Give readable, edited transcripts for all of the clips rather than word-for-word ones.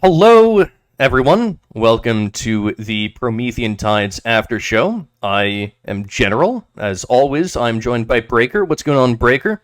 Hello, everyone. Welcome to the Promethean Tides Aftershow. I am General. As always, I'm joined by Breaker. What's going on, Breaker?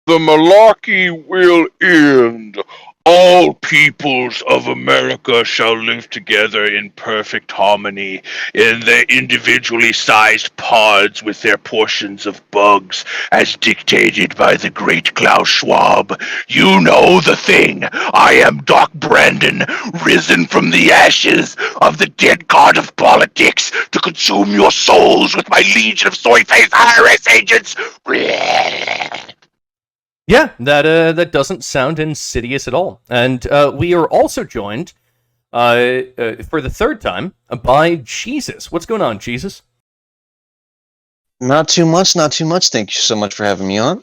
The malarkey will end. All peoples of America shall live together in perfect harmony in their individually sized pods with their portions of bugs, as dictated by the great Klaus Schwab. You know the thing. I am Doc Brandon, risen from the ashes of the dead god of politics to consume your souls with my legion of soy-faced IRS agents. Yeah, that doesn't sound insidious at all. And we are also joined for the third time by Jesus. What's going on, Jesus? Not too much, not too much. Thank you so much for having me on.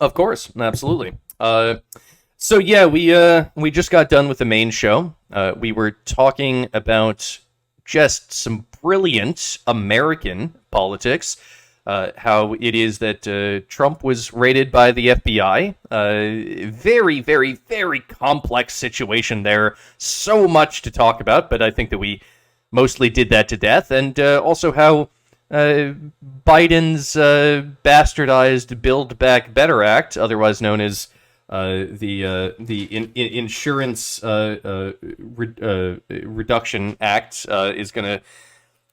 Of course, absolutely. So yeah, we just got done with the main show. We were talking about just some brilliant American politics. How it is that Trump was raided by the FBI. Very, very, very complex situation there. So much to talk about, but I think that we mostly did that to death. And also how Biden's bastardized Build Back Better Act, otherwise known as the Insurance Reduction Act, is going to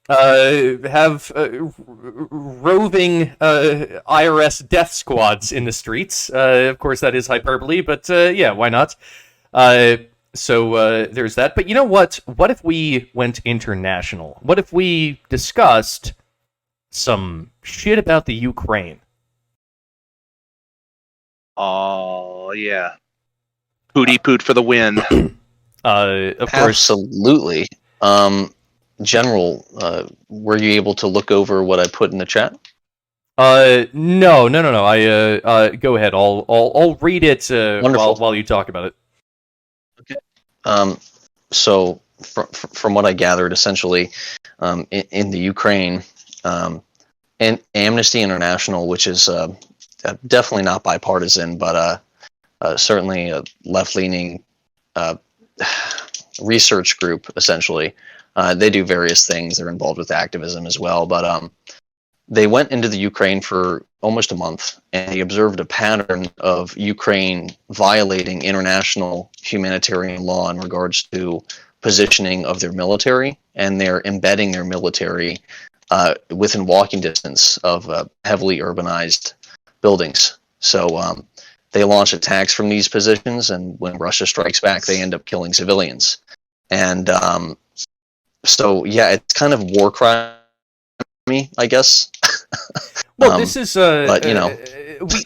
have roving IRS death squads in the streets. Of course, that is hyperbole, but yeah, why not? So there's that. But you know what? What if we went international? What if we discussed some shit about the Ukraine? Oh, yeah. Pooty poot for the win. Of course. Absolutely. General, were you able to look over what I put in the chat? No. I go ahead. I'll read it while you talk about it. Okay. So from what I gathered, essentially, in the Ukraine, and Amnesty International, which is definitely not bipartisan, but certainly a left-leaning research group, essentially. They do various things. They're involved with activism as well. But they went into the Ukraine for almost a month, and they observed a pattern of Ukraine violating international humanitarian law in regards to positioning of their military, and they're embedding their military within walking distance of heavily urbanized buildings. So they launch attacks from these positions, and when Russia strikes back, they end up killing civilians. And so yeah, it's kind of war crime, I guess. Well, this is but you know,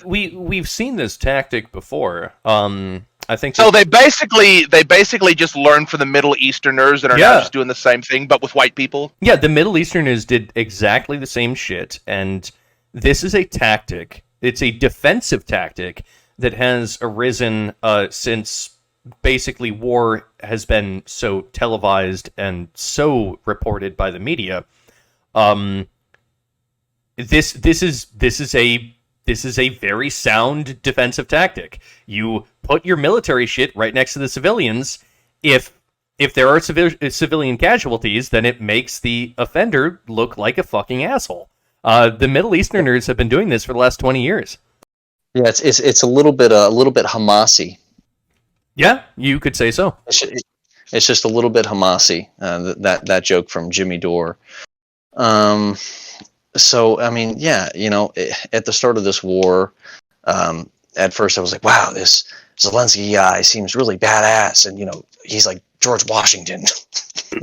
we've seen this tactic before. I think so. They basically just learned from the Middle Easterners and are now just doing the same thing, but with white people. Yeah, the Middle Easterners did exactly the same shit, and this is a tactic. It's a defensive tactic that has arisen since basically war has been so televised and so reported by the media. This is a very sound defensive tactic. You put your military shit right next to the civilians. If there are civilian casualties, then it makes the offender look like a fucking asshole. The Middle Easterners have been doing this for the last 20 years. Yeah, it's a little bit Hamasi. Yeah, you could say so. It's just a little bit Hamasi. That joke from Jimmy Dore. So I mean, yeah, you know, at the start of this war, at first I was like, wow, this Zelensky guy seems really badass, and you know, he's like George Washington,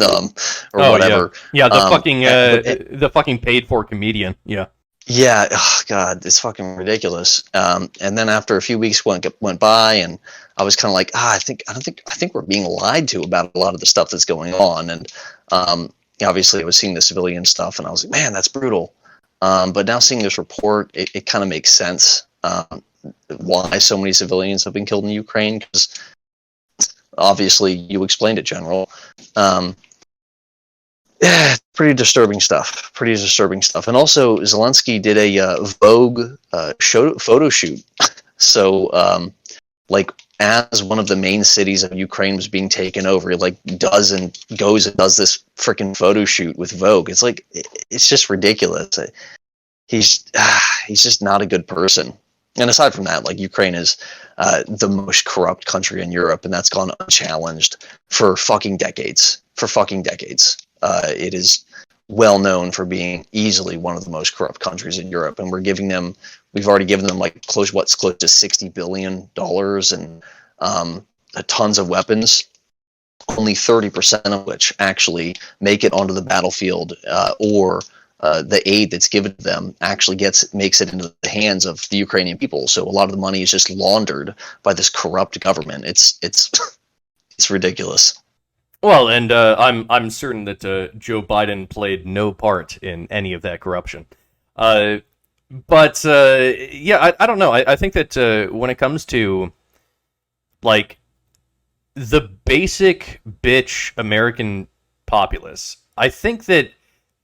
or whatever. Yeah, the fucking paid for comedian. Yeah. Yeah, oh God, it's fucking ridiculous. And then after a few weeks went by, and I was kind of like, I think we're being lied to about a lot of the stuff that's going on. And obviously, I was seeing the civilian stuff, and I was like, man, that's brutal. But now seeing this report, it kind of makes sense why so many civilians have been killed in Ukraine. Because obviously, you explained it, General. Yeah, pretty disturbing stuff. And also, Zelensky did a Vogue photo shoot. So, like as one of the main cities of Ukraine was being taken over, he like goes and does this freaking photo shoot with Vogue. It's like, it's just ridiculous. He's just not a good person. And aside from that, like, Ukraine is the most corrupt country in Europe, and that's gone unchallenged for fucking decades. It is well known for being easily one of the most corrupt countries in Europe, and we've already given them like close to $60 billion and tons of weapons. Only 30% of which actually make it onto the battlefield, or the aid that's given to them actually makes it into the hands of the Ukrainian people. So a lot of the money is just laundered by this corrupt government. It's it's ridiculous. Well, and I'm certain that Joe Biden played no part in any of that corruption. Yeah, I don't know. I think that when it comes to like the basic bitch American populace, I think that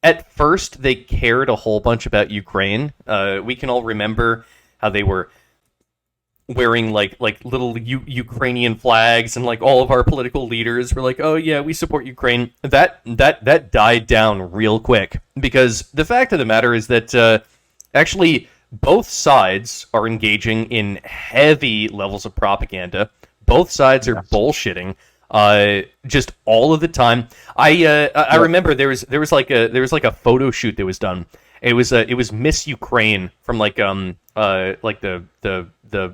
at first they cared a whole bunch about Ukraine. We can all remember how they were wearing like little Ukrainian flags, and like all of our political leaders were like, "Oh yeah, we support Ukraine." That died down real quick, because the fact of the matter is that actually both sides are engaging in heavy levels of propaganda. Both sides are bullshitting just all of the time. I remember there was like a photo shoot that was done. It was Miss Ukraine from like the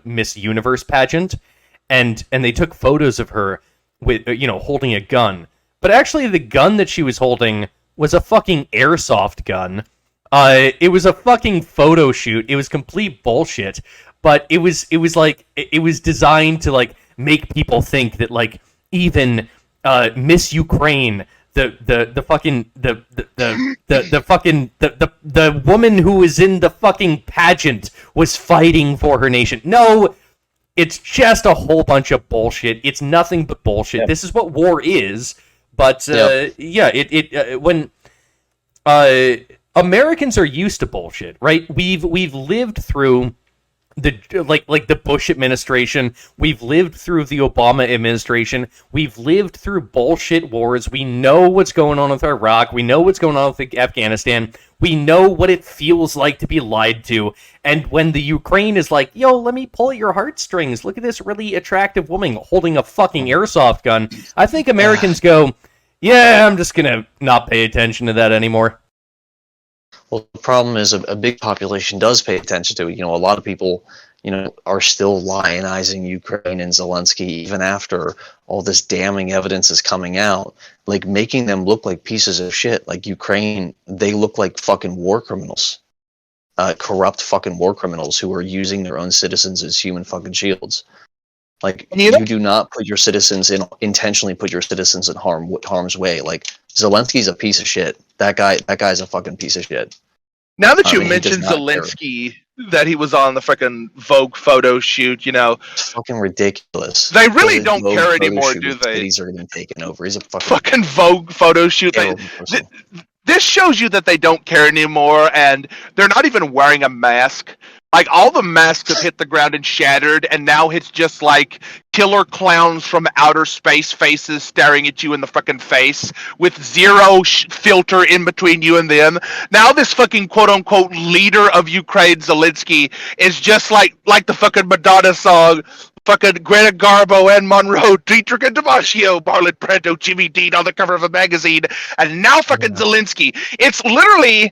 Miss Universe pageant, and they took photos of her with holding a gun, but actually the gun that she was holding was a fucking airsoft gun. It was a fucking photo shoot. It was complete bullshit, but it was designed to like make people think that like even Miss Ukraine, the woman who was in the fucking pageant, was fighting for her nation. No, it's just a whole bunch of bullshit. It's nothing but bullshit. Yeah. This is what war is. But when Americans are used to bullshit, right? We've lived through the Bush administration. We've lived through the Obama administration. We've lived through bullshit wars. We know what's going on with Iraq. We know what's going on with Afghanistan. We know what it feels like to be lied to. And when the Ukraine is like, "Yo, let me pull at your heartstrings. Look at this really attractive woman holding a fucking airsoft gun," I think Americans go, "Yeah, I'm just gonna not pay attention to that anymore." Well, the problem is a big population does pay attention to it. A lot of people, are still lionizing Ukraine and Zelensky even after all this damning evidence is coming out, like making them look like pieces of shit. Like Ukraine, they look like fucking war criminals, corrupt fucking war criminals who are using their own citizens as human fucking shields. Like, you do not intentionally put your citizens in harm's way. Like, Zelensky's a piece of shit. That guy's a fucking piece of shit. Now that you mentioned Zelensky, that he was on the freaking Vogue photo shoot, it's fucking ridiculous. They really don't care anymore, do they? Cities are getting taken over. He's a fucking Vogue photo shoot. This shows you that they don't care anymore, and they're not even wearing a mask. Like, all the masks have hit the ground and shattered, and now it's just like killer clowns from outer space faces staring at you in the fucking face with zero filter in between you and them. Now this fucking quote-unquote leader of Ukraine, Zelensky, is just like the fucking Madonna song, fucking Greta Garbo and Monroe, Dietrich and Damasio, Marlon Brando, Jimmy Dean on the cover of a magazine, and now fucking Zelensky. It's literally...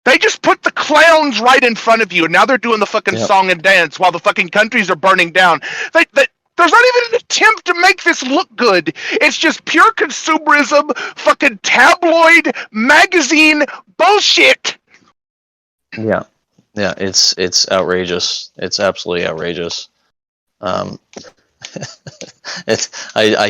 They just put the clowns right in front of you, and now they're doing the fucking song and dance while the fucking countries are burning down. There's not even an attempt to make this look good. It's just pure consumerism, fucking tabloid, magazine bullshit. Yeah, it's outrageous. It's absolutely outrageous. I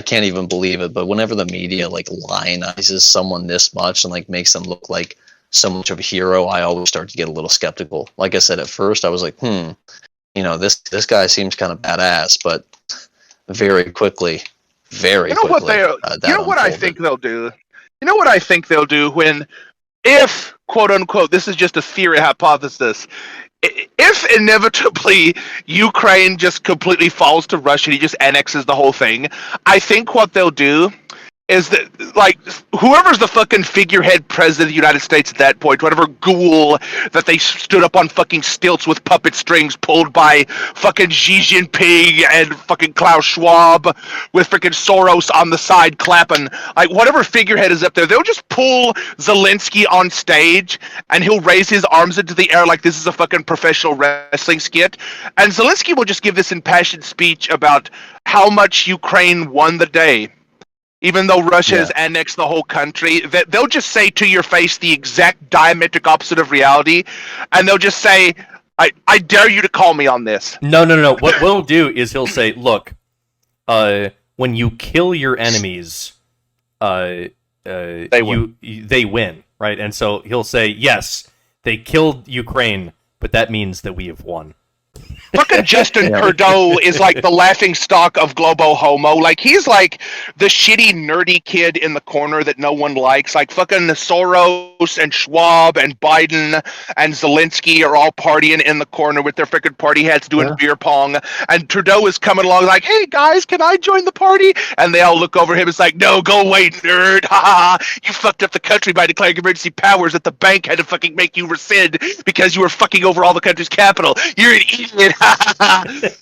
can't even believe it, but whenever the media like lionizes someone this much and like makes them look like so much of a hero, I always start to get a little skeptical. Like I said, at first I was like, this guy seems kind of badass, but very quickly, I think they'll do? You know what I think they'll do if, quote unquote, this is just a theory hypothesis, if inevitably Ukraine just completely falls to Russia, he just annexes the whole thing. I think what they'll do is that, like, whoever's the fucking figurehead president of the United States at that point, whatever ghoul that they stood up on fucking stilts with puppet strings pulled by fucking Xi Jinping and fucking Klaus Schwab with freaking Soros on the side clapping, like, whatever figurehead is up there, they'll just pull Zelensky on stage and he'll raise his arms into the air like this is a fucking professional wrestling skit. And Zelensky will just give this impassioned speech about how much Ukraine won the day. Even though Russia has annexed the whole country, they'll just say to your face the exact diametric opposite of reality, and they'll just say, I dare you to call me on this. No. What we'll do is he'll say, look, when you kill your enemies, they win, right? And so he'll say, yes, they killed Ukraine, but that means that we have won. Fucking Justin Trudeau is like the laughing stock of Globo Homo. Like, he's like the shitty, nerdy kid in the corner that no one likes. Like, fucking Soros and Schwab and Biden and Zelensky are all partying in the corner with their freaking party hats doing beer pong. And Trudeau is coming along like, hey, guys, can I join the party? And they all look over him. It's like, no, go away, nerd. Ha ha. You fucked up the country by declaring emergency powers that the bank had to fucking make you rescind because you were fucking over all the country's capital. You're an idiot.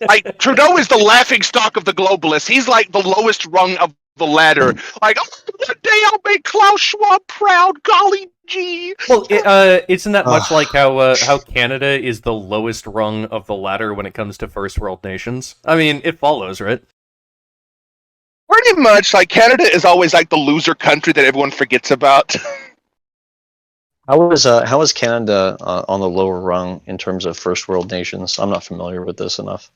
Like, Trudeau is the laughing stock of the globalists. He's like the lowest rung of the ladder. Like, oh, one day I'll make Klaus Schwab proud. Golly gee. Well, isn't that much like how Canada is the lowest rung of the ladder when it comes to first world nations? I mean, it follows, right? Pretty much. Like, Canada is always like the loser country that everyone forgets about. How is Canada on the lower rung in terms of first world nations? I'm not familiar with this enough.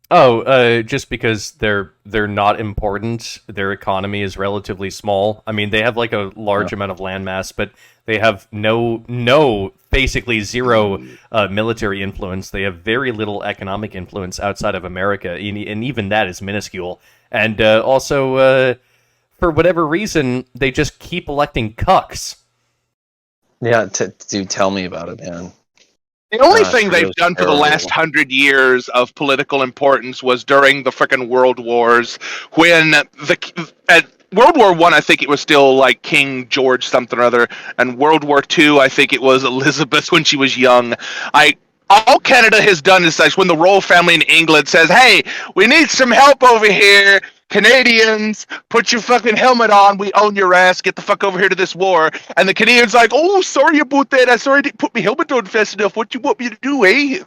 Oh, just because they're not important. Their economy is relatively small. I mean, they have like a large amount of landmass, but they have basically zero military influence. They have very little economic influence outside of America, and even that is minuscule. And also, for whatever reason, they just keep electing cucks. Yeah, do tell me about it, man. The only thing they've done for the last 100 years of political importance was during the frickin' World Wars, when at World War I think it was still like King George something or other, and World War II, I think it was Elizabeth when she was young. All Canada has done is like when the royal family in England says, hey, we need some help over here. Canadians, put your fucking helmet on. We own your ass. Get the fuck over here to this war. And the Canadians like, oh, sorry about that. I'm sorry I didn't put my helmet on fast enough. What you want me to do, eh?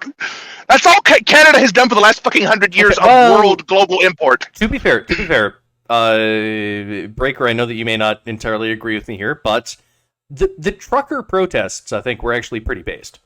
That's all Canada has done for the last fucking 100 years of world global import. To be fair, Breaker, I know that you may not entirely agree with me here, but the trucker protests, I think, were actually pretty based.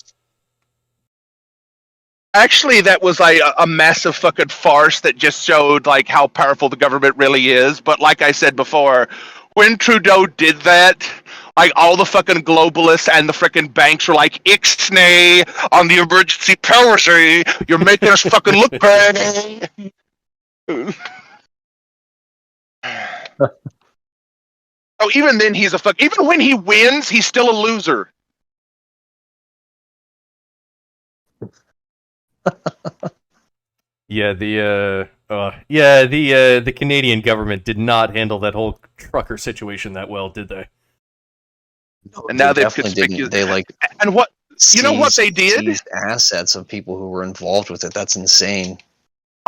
Actually, that was like a massive fucking farce that just showed like how powerful the government really is. But like I said before, when Trudeau did that, like all the fucking globalists and the freaking banks were like, ixnay on the emergency powers, eh? You're making us fucking look bad. Oh, even then he's a fuck. Even when he wins, he's still a loser. Yeah, the Canadian government did not handle that whole trucker situation that well, did they? No, and now they've didn't. They like, and what you know what they did? Seized assets of people who were involved with it. That's insane.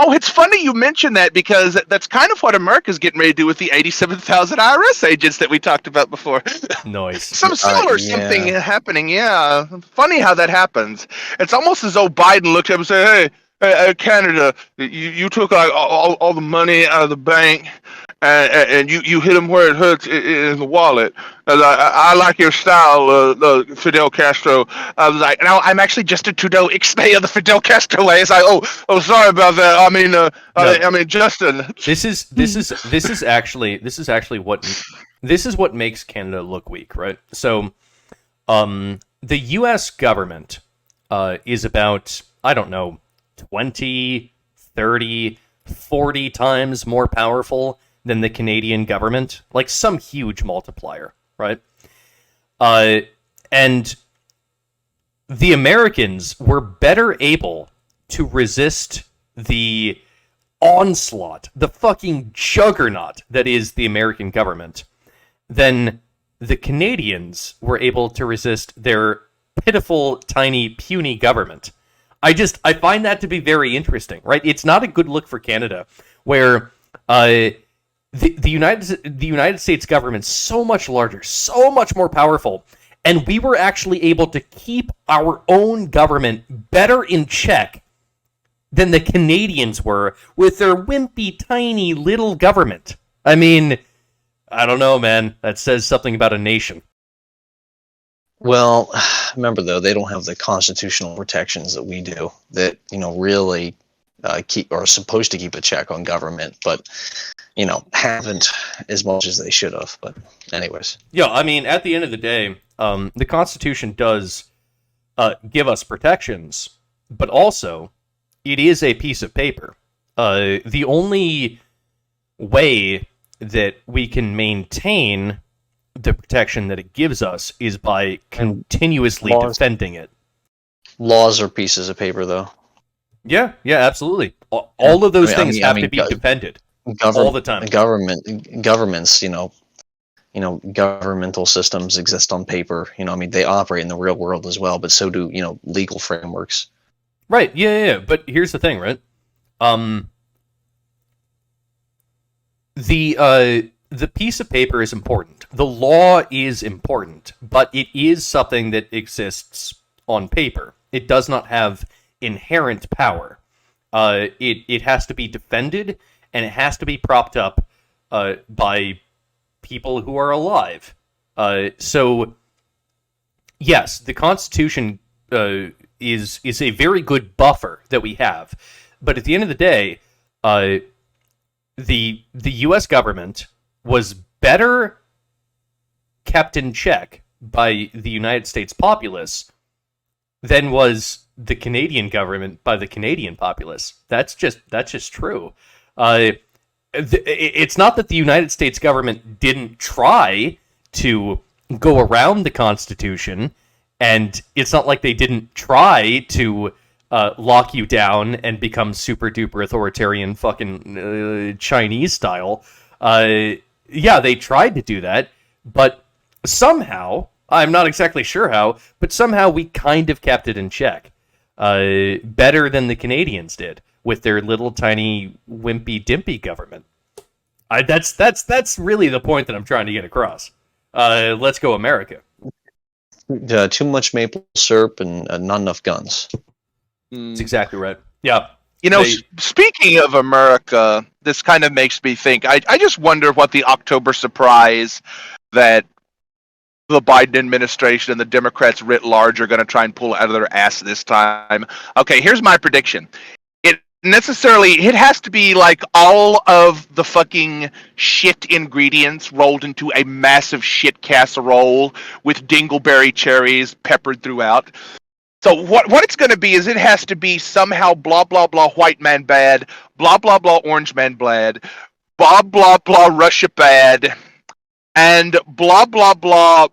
Oh, it's funny you mention that because that's kind of what America's getting ready to do with the 87,000 IRS agents that we talked about before. Nice. Some similar something happening, yeah. Funny how that happens. It's almost as though Biden looked at him and said, hey, Canada, you took like all the money out of the bank and you hit them where it hurts in the wallet. I like your style, Fidel Castro. I was like, no, I'm actually Justin Trudeau, ixnay of the Fidel Castro way. It's like, oh, sorry about that. I mean, Justin. This is actually what makes Canada look weak, right? So, the U.S. government is about, I don't know, 20, 30, 40 times more powerful than the Canadian government, like some huge multiplier, right? And the Americans were better able to resist the onslaught, the fucking juggernaut that is the American government, than the Canadians were able to resist their pitiful, tiny, puny government. I find that to be very interesting, right? It's not a good look for Canada, where the United States government's so much larger, so much more powerful, and we were actually able to keep our own government better in check than the Canadians were with their wimpy, tiny little government. I mean, I don't know, man. That says something about a nation. Well, remember though, they don't have the constitutional protections that we do. That really keep or are supposed to keep a check on government, but haven't as much as they should have. But anyways, yeah. I mean, at the end of the day, the Constitution does give us protections, but also it is a piece of paper. The only way that we can maintain the protection that it gives us is by continuously defending it. Laws are pieces of paper, though. Yeah, absolutely. All of those things have to be defended all the time. Governments, governmental systems exist on paper. They operate in the real world as well, but so do legal frameworks. Right. Yeah. But here's the thing, right? The piece of paper is important. The law is important, but it is something that exists on paper. It does not have inherent power. It has to be defended, and it has to be propped up by people who are alive. So, yes, the Constitution is a very good buffer that we have, but at the end of the day, the U.S. government was better kept in check by the United States populace than was the Canadian government by the Canadian populace. That's just true. It's not that the United States government didn't try to go around the Constitution, and it's not like they didn't try to lock you down and become super duper authoritarian fucking Chinese style. Yeah, they tried to do that, but somehow, I'm not exactly sure how, but somehow we kind of kept it in check. Better than the Canadians did with their little tiny wimpy dimpy government. That's really the point that I'm trying to get across. Let's go America. Too much maple syrup and not enough guns. That's exactly right. Yeah. Speaking of America, this kind of makes me think. I just wonder what the October surprise that the Biden administration and the Democrats writ large are going to try and pull out of their ass this time. Okay, here's my prediction. It has to be like all of the fucking shit ingredients rolled into a massive shit casserole with dingleberry cherries peppered throughout. So what it's going to be is it has to be somehow blah, blah, blah, white man bad, blah, blah, blah, orange man bad, blah, blah, blah, Russia bad, and blah, blah, blah,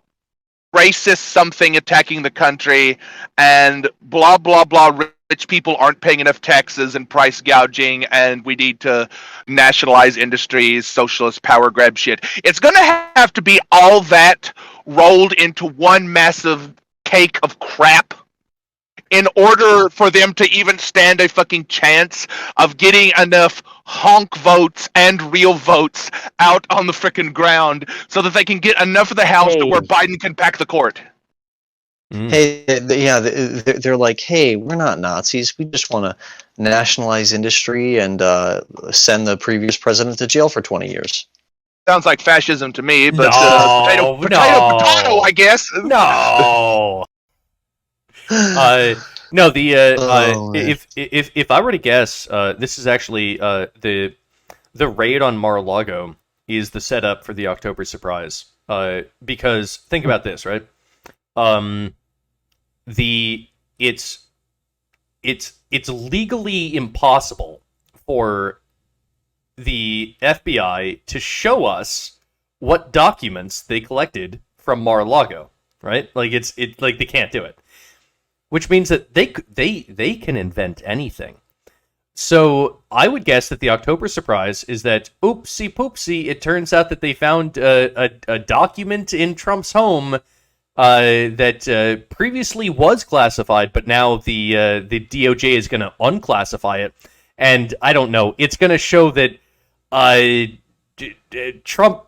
racist something attacking the country, and blah, blah, blah, rich people aren't paying enough taxes and price gouging, and we need to nationalize industries, socialist power grab shit. It's going to have to be all that rolled into one massive cake of crap in order for them to even stand a fucking chance of getting enough honk votes and real votes out on the frickin' ground so that they can get enough of the House to where Biden can pack the court. Hey, they're like, hey, we're not Nazis. We just want to nationalize industry and send the previous president to jail for 20 years. Sounds like fascism to me, but potato, I guess. No. No, if I were to guess, this is actually the raid on Mar-a-Lago is the setup for the October surprise. Because think about this, right? It's legally impossible for the FBI to show us what documents they collected from Mar-a-Lago, right? Like they can't do it. which means that they can invent anything. So I would guess that the October surprise is that, oopsie poopsie, it turns out that they found a document in Trump's home that previously was classified, but now the DOJ is going to unclassify it. And I don't know, it's going to show that Trump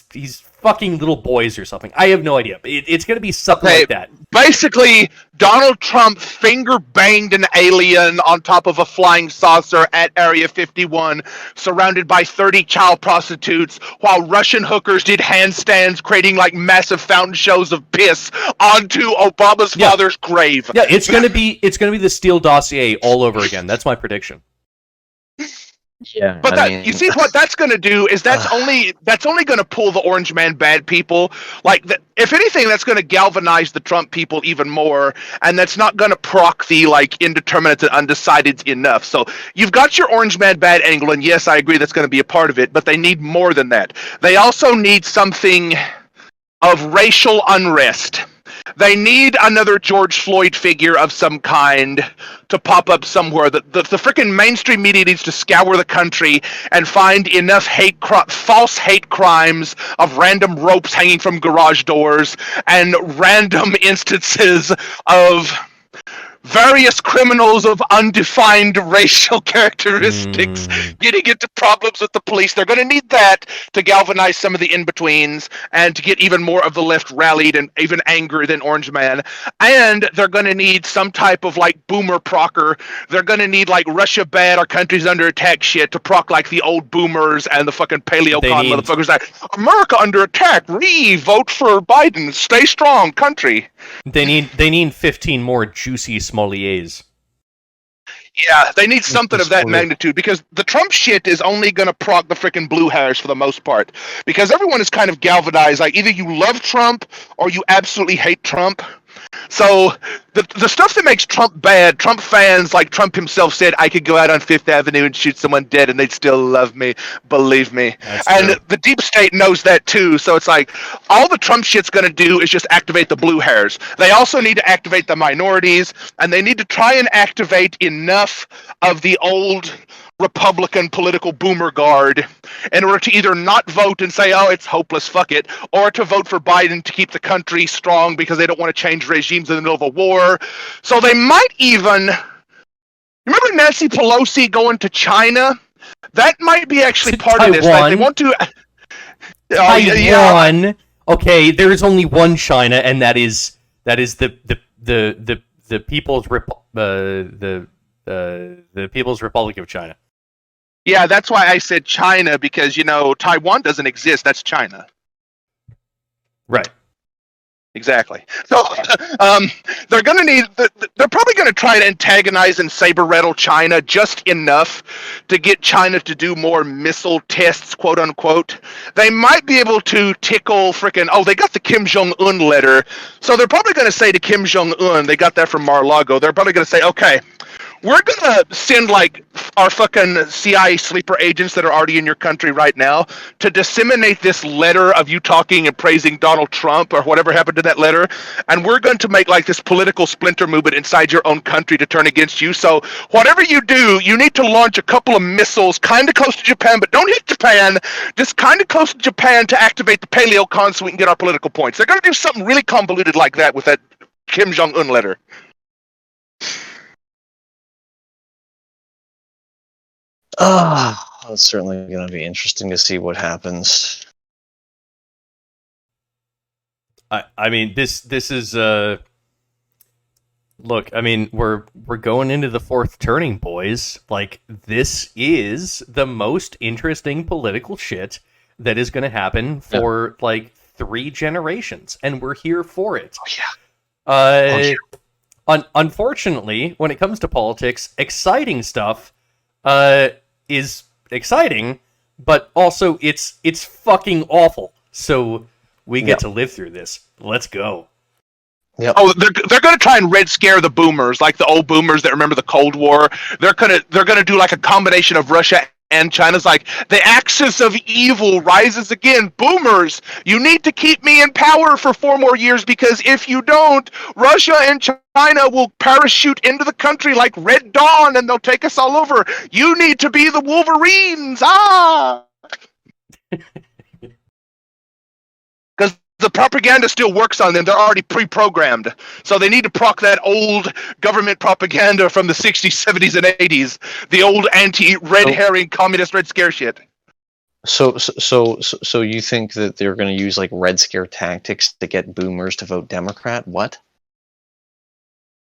he's fucking little boys or something. I have no idea. It's going to be something like that. Basically, Donald Trump finger banged an alien on top of a flying saucer at Area 51, surrounded by 30 child prostitutes, while Russian hookers did handstands, creating like massive fountain shows of piss onto Obama's father's grave. Yeah, it's going to be the Steele dossier all over again. That's my prediction. Yeah, but you see what that's going to do is that's only going to pull the Orange Man bad people. Like, if anything, that's going to galvanize the Trump people even more, and that's not going to proc the like indeterminates and undecideds enough. So you've got your Orange Man bad angle, and yes, I agree that's going to be a part of it. But they need more than that. They also need something of racial unrest. They need another George Floyd figure of some kind to pop up somewhere. The freaking mainstream media needs to scour the country and find enough false hate crimes of random ropes hanging from garage doors and random instances of various criminals of undefined racial characteristics getting into problems with the police. They're going to need that to galvanize some of the in-betweens and to get even more of the left rallied and even angrier than Orange Man. And they're going to need some type of like boomer procker. They're going to need like Russia bad, our country's under attack shit to proc like the old boomers and the fucking paleocon motherfuckers like, America under attack, vote for Biden, stay strong, country. They need 15 more juicy Smoliers. Yeah, they need something of that magnitude, because the Trump shit is only going to proc the freaking blue hairs for the most part. Because everyone is kind of galvanized, like either you love Trump or you absolutely hate Trump. So the stuff that makes Trump bad, Trump fans, like Trump himself said, I could go out on Fifth Avenue and shoot someone dead and they'd still love me, believe me. And the deep state knows that too. So it's like, all the Trump shit's going to do is just activate the blue hairs. They also need to activate the minorities, and they need to try and activate enough of the old Republican political boomer guard in order to either not vote and say, oh, it's hopeless, fuck it, or to vote for Biden to keep the country strong because they don't want to change regimes in the middle of a war. So they might even... Remember Nancy Pelosi going to China? That might be actually part of this. Like, they want to... Taiwan. Yeah. Okay, there is only one China, and that is the People's the People's Republic of China. Yeah, that's why I said China, because, you know, Taiwan doesn't exist. That's China. Right. Exactly. So they're going to need... They're probably going to try to antagonize and saber-rattle China just enough to get China to do more missile tests, quote-unquote. They might be able to tickle frickin'... Oh, they got the Kim Jong-un letter. So they're probably going to say to Kim Jong-un, they got that from Mar-a-Lago, they're probably going to say, okay, we're going to send, like, our fucking CIA sleeper agents that are already in your country right now to disseminate this letter of you talking and praising Donald Trump or whatever happened to that letter. And we're going to make, like, this political splinter movement inside your own country to turn against you. So whatever you do, you need to launch a couple of missiles kind of close to Japan, but don't hit Japan. Just kind of close to Japan to activate the paleocon so we can get our political points. They're going to do something really convoluted like that with that Kim Jong-un letter. It's certainly going to be interesting to see what happens. I mean, this is look, I mean, we're going into the fourth turning, boys. Like, this is the most interesting political shit that is going to happen for like 3 generations, and we're here for it. Unfortunately, when it comes to politics, exciting stuff is exciting, but also it's fucking awful. So we get to live through this. Let's go. Yep. Oh, they're going to try and red scare the boomers, like the old boomers that remember the Cold War. They're going to do like a combination of Russia And China's like, the axis of evil rises again. Boomers, you need to keep me in power for 4 more years, because if you don't, Russia and China will parachute into the country like Red Dawn and they'll take us all over. You need to be the Wolverines. Because the propaganda still works on them. They're already pre-programmed. So they need to proc that old government propaganda from the 60s, 70s, and 80s. The old anti-red herring communist Red Scare shit. So you think that they're going to use like Red Scare tactics to get boomers to vote Democrat? What?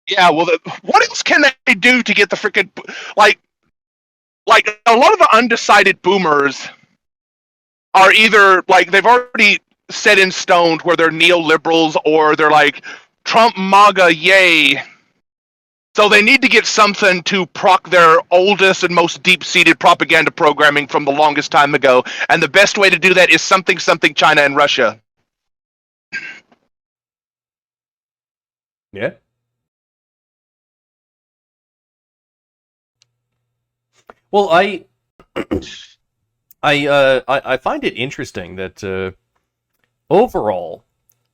Yeah, well, what else can they do to get the freaking... Like a lot of the undecided boomers are either, like, they've already set in stone where they're neoliberals, or they're like, Trump MAGA, yay. So they need to get something to proc their oldest and most deep-seated propaganda programming from the longest time ago. And the best way to do that is something China and Russia. Yeah. Well, I find it interesting that overall,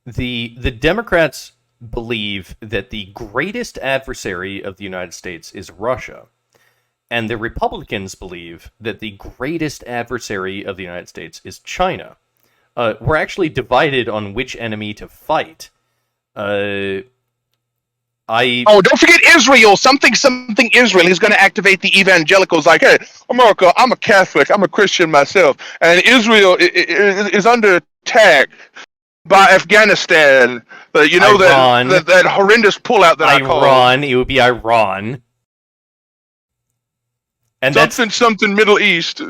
the Democrats believe that the greatest adversary of the United States is Russia, and the Republicans believe that the greatest adversary of the United States is China. We're actually divided on which enemy to fight. Don't forget Israel. Something Israel. He's going to activate the evangelicals. Like, hey, America, I'm a Catholic. I'm a Christian myself, and Israel is under attack by Afghanistan. You know, Iran. that horrendous pullout that I called. Iran. It would be Iran. And something Middle East.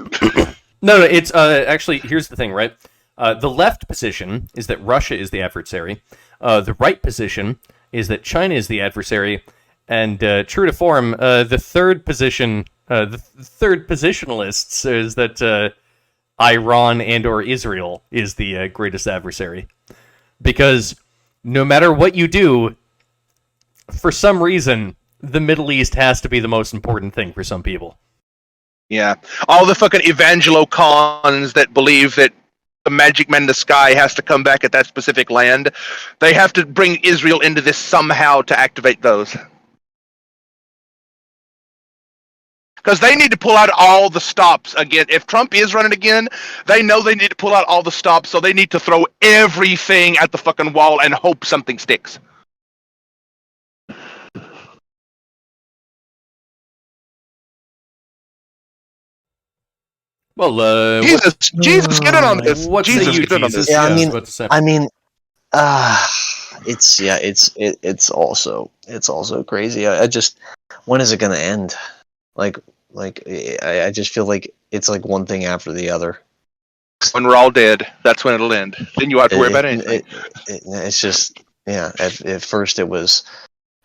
No, it's actually, here's the thing, right? The left position is that Russia is the adversary. The right position is that China is the adversary, and true to form, the third position, the third positionalists is that Iran and or Israel is the greatest adversary, because no matter what you do, for some reason, the Middle East has to be the most important thing for some people. Yeah, all the fucking evangelocons that believe that the magic man in the sky has to come back at that specific land. They have to bring Israel into this somehow to activate those. Because they need to pull out all the stops again. If Trump is running again, they know they need to pull out all the stops, so they need to throw everything at the fucking wall and hope something sticks. Well, Jesus, get in on this. What Jesus, say you, get in on Jesus? this. Yeah, I mean, it's also crazy. I just, when is it going to end? Like I just feel like it's like one thing after the other. When we're all dead, that's when it'll end. Then you have to worry about anything. It's just, yeah. At first it was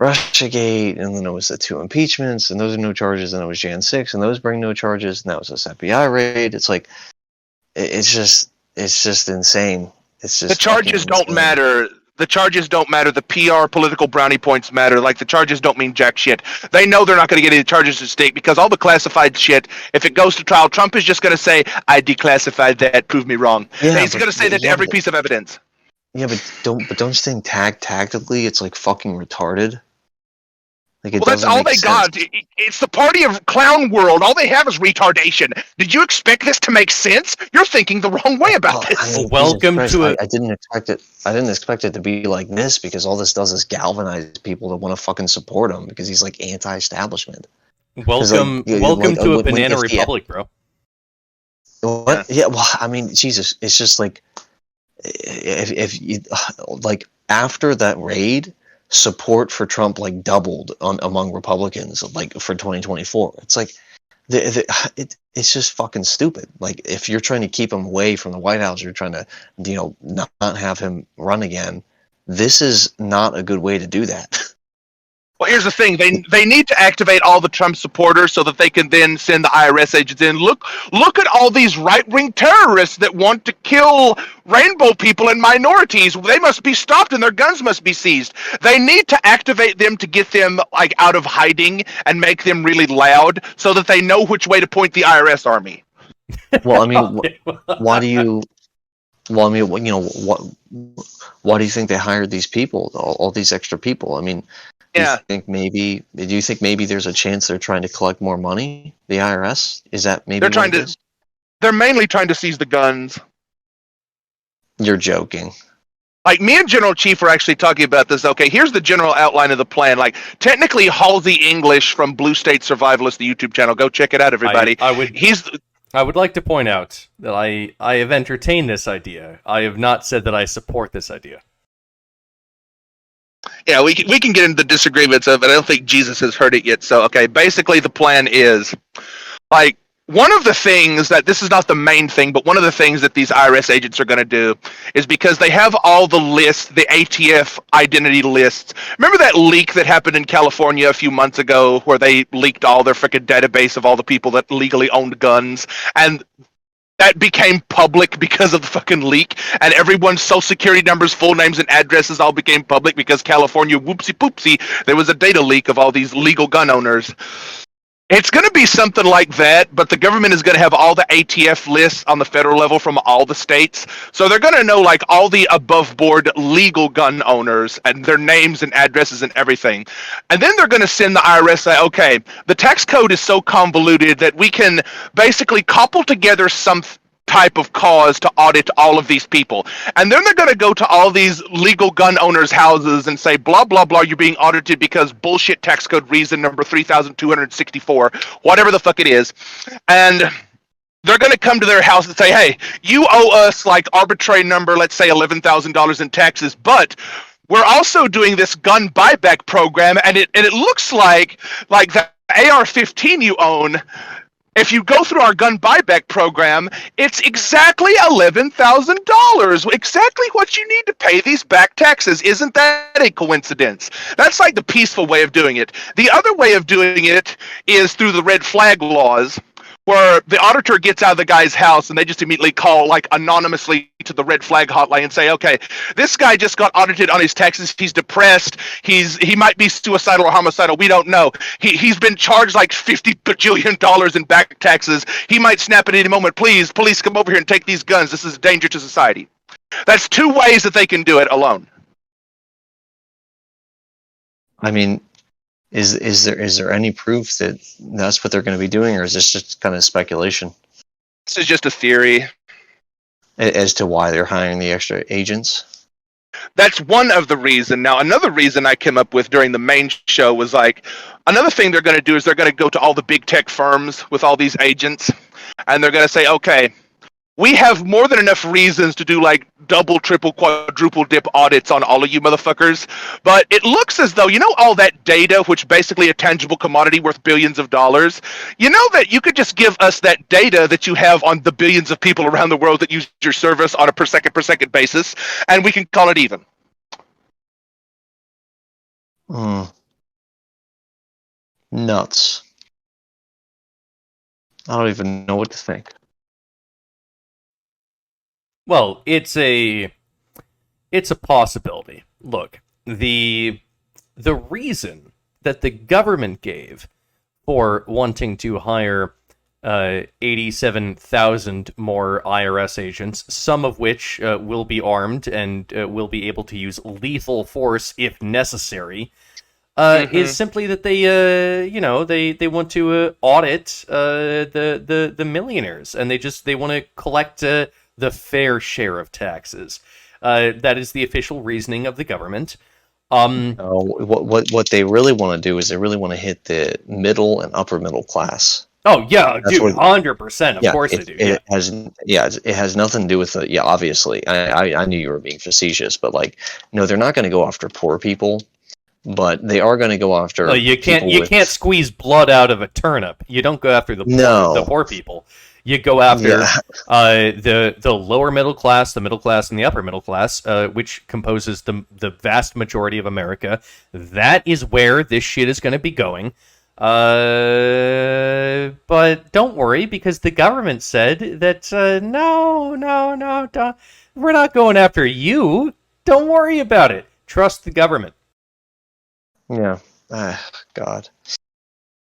Russiagate, and then it was the 2 impeachments, and those are no charges, and it was Jan 6, and those bring no charges, and that was this FBI raid. It's like, it's just insane. It's just the charges don't insane. matter. The charges don't matter. The PR political brownie points matter. Like, the charges don't mean jack shit. They know they're not going to get any charges at stake, because all the classified shit, if it goes to trial, Trump is just going to say, I declassified that, prove me wrong. Yeah, he's going to say that to every piece of evidence. Yeah, but don't you think tactically it's like fucking retarded? Like, Well, that's all they got. It's the party of clown world. All they have is retardation. Did you expect this to make sense? You're thinking the wrong way about this. I mean, Welcome to I didn't expect it. I didn't expect it to be like this, because all this does is galvanize people to want to fucking support him, because he's like anti-establishment. welcome to a banana republic, bro. What? Yeah. Well, I mean, Jesus, it's just like, if you like, after that raid, support for Trump like doubled among Republicans, like, for 2024. It's like, it's just fucking stupid. Like, if you're trying to keep him away from the White House, you're trying to, not have him run again. This is not a good way to do that. Well, here's the thing: they need to activate all the Trump supporters so that they can then send the IRS agents in. Look at all these right-wing terrorists that want to kill rainbow people and minorities. They must be stopped and their guns must be seized. They need to activate them to get them like out of hiding and make them really loud so that they know which way to point the IRS army. Well, I mean, why do you? Well, I mean, why do you think they hired these people, all these extra people? I mean, do you think maybe there's a chance they're trying to collect more money? The IRS, is that maybe they're mainly trying to seize the guns. You're joking. Like, me and General Chief are actually talking about this. Okay, here's the general outline of the plan. Like, technically, Halsey English from Blue State Survivalist, the YouTube channel. Go check it out, everybody. I would like to point out that I have entertained this idea. I have not said that I support this idea. Yeah, we can get into the disagreements of it. I don't think Jesus has heard it yet. So, okay, basically the plan is, like, one of the things that, this is not the main thing, but one of the things that these IRS agents are going to do is, because they have all the lists, the ATF identity lists. Remember that leak that happened in California a few months ago where they leaked all their freaking database of all the people that legally owned guns? And that became public because of the fucking leak, and everyone's social security numbers, full names, and addresses all became public because California, whoopsie poopsie, there was a data leak of all these legal gun owners. It's going to be something like that, but the government is going to have all the ATF lists on the federal level from all the states. So they're going to know, like, all the above board legal gun owners and their names and addresses and everything. And then they're going to send the IRS, say, okay, the tax code is so convoluted that we can basically cobble together some type of cause to audit all of these people. And then they're going to go to all these legal gun owners' houses and say, blah, blah, blah, you're being audited because bullshit tax code reason number 3264, whatever the fuck it is. And they're going to come to their house and say, hey, you owe us like arbitrary number, let's say $11,000 in taxes, but we're also doing this gun buyback program, and it looks like the AR-15 you own, if you go through our gun buyback program, it's exactly $11,000. Exactly what you need to pay these back taxes. Isn't that a coincidence? That's like the peaceful way of doing it. The other way of doing it is through the red flag laws, where the auditor gets out of the guy's house and they just immediately call, like, anonymously to the red flag hotline and say, okay, this guy just got audited on his taxes. He's depressed. He might be suicidal or homicidal. We don't know. He's been charged like $50 bajillion in back taxes. He might snap at any moment. Please, police, come over here and take these guns. This is a danger to society. That's two ways that they can do it alone. I mean, is there any proof that that's what they're going to be doing, or is this just kind of speculation? This is just a theory as to why they're hiring the extra agents. That's one of the reasons. Now, another reason I came up with during the main show was, like, another thing they're going to do is they're going to go to all the big tech firms with all these agents, and they're going to say, okay, we have more than enough reasons to do, like, double, triple, quadruple dip audits on all of you motherfuckers. But it looks as though, you know, all that data, which basically a tangible commodity worth billions of dollars, you know that you could just give us that data that you have on the billions of people around the world that use your service on a per second basis, and we can call it even. Nuts. I don't even know what to think. Well, it's a possibility. Look, the reason that the government gave for wanting to hire 87,000 more IRS agents, some of which will be armed and will be able to use lethal force if necessary, is simply that they want to audit the millionaires, and they want to collect the fair share of taxes. That is the official reasoning of the government. What they really want to do is they really want to hit the middle and upper middle class. Oh yeah, dude, 100%. Of course they do. It has nothing to do with the. Yeah, obviously, I knew you were being facetious, but, like, no, they're not going to go after poor people, but they are going to go after. You can't squeeze blood out of a turnip. You don't go after the poor people. You go after Yeah. the lower middle class, the middle class, and the upper middle class, which composes the vast majority of America. That is where this shit is going to be going. But don't worry, because the government said that no, we're not going after you. Don't worry about it. Trust the government. Yeah. God.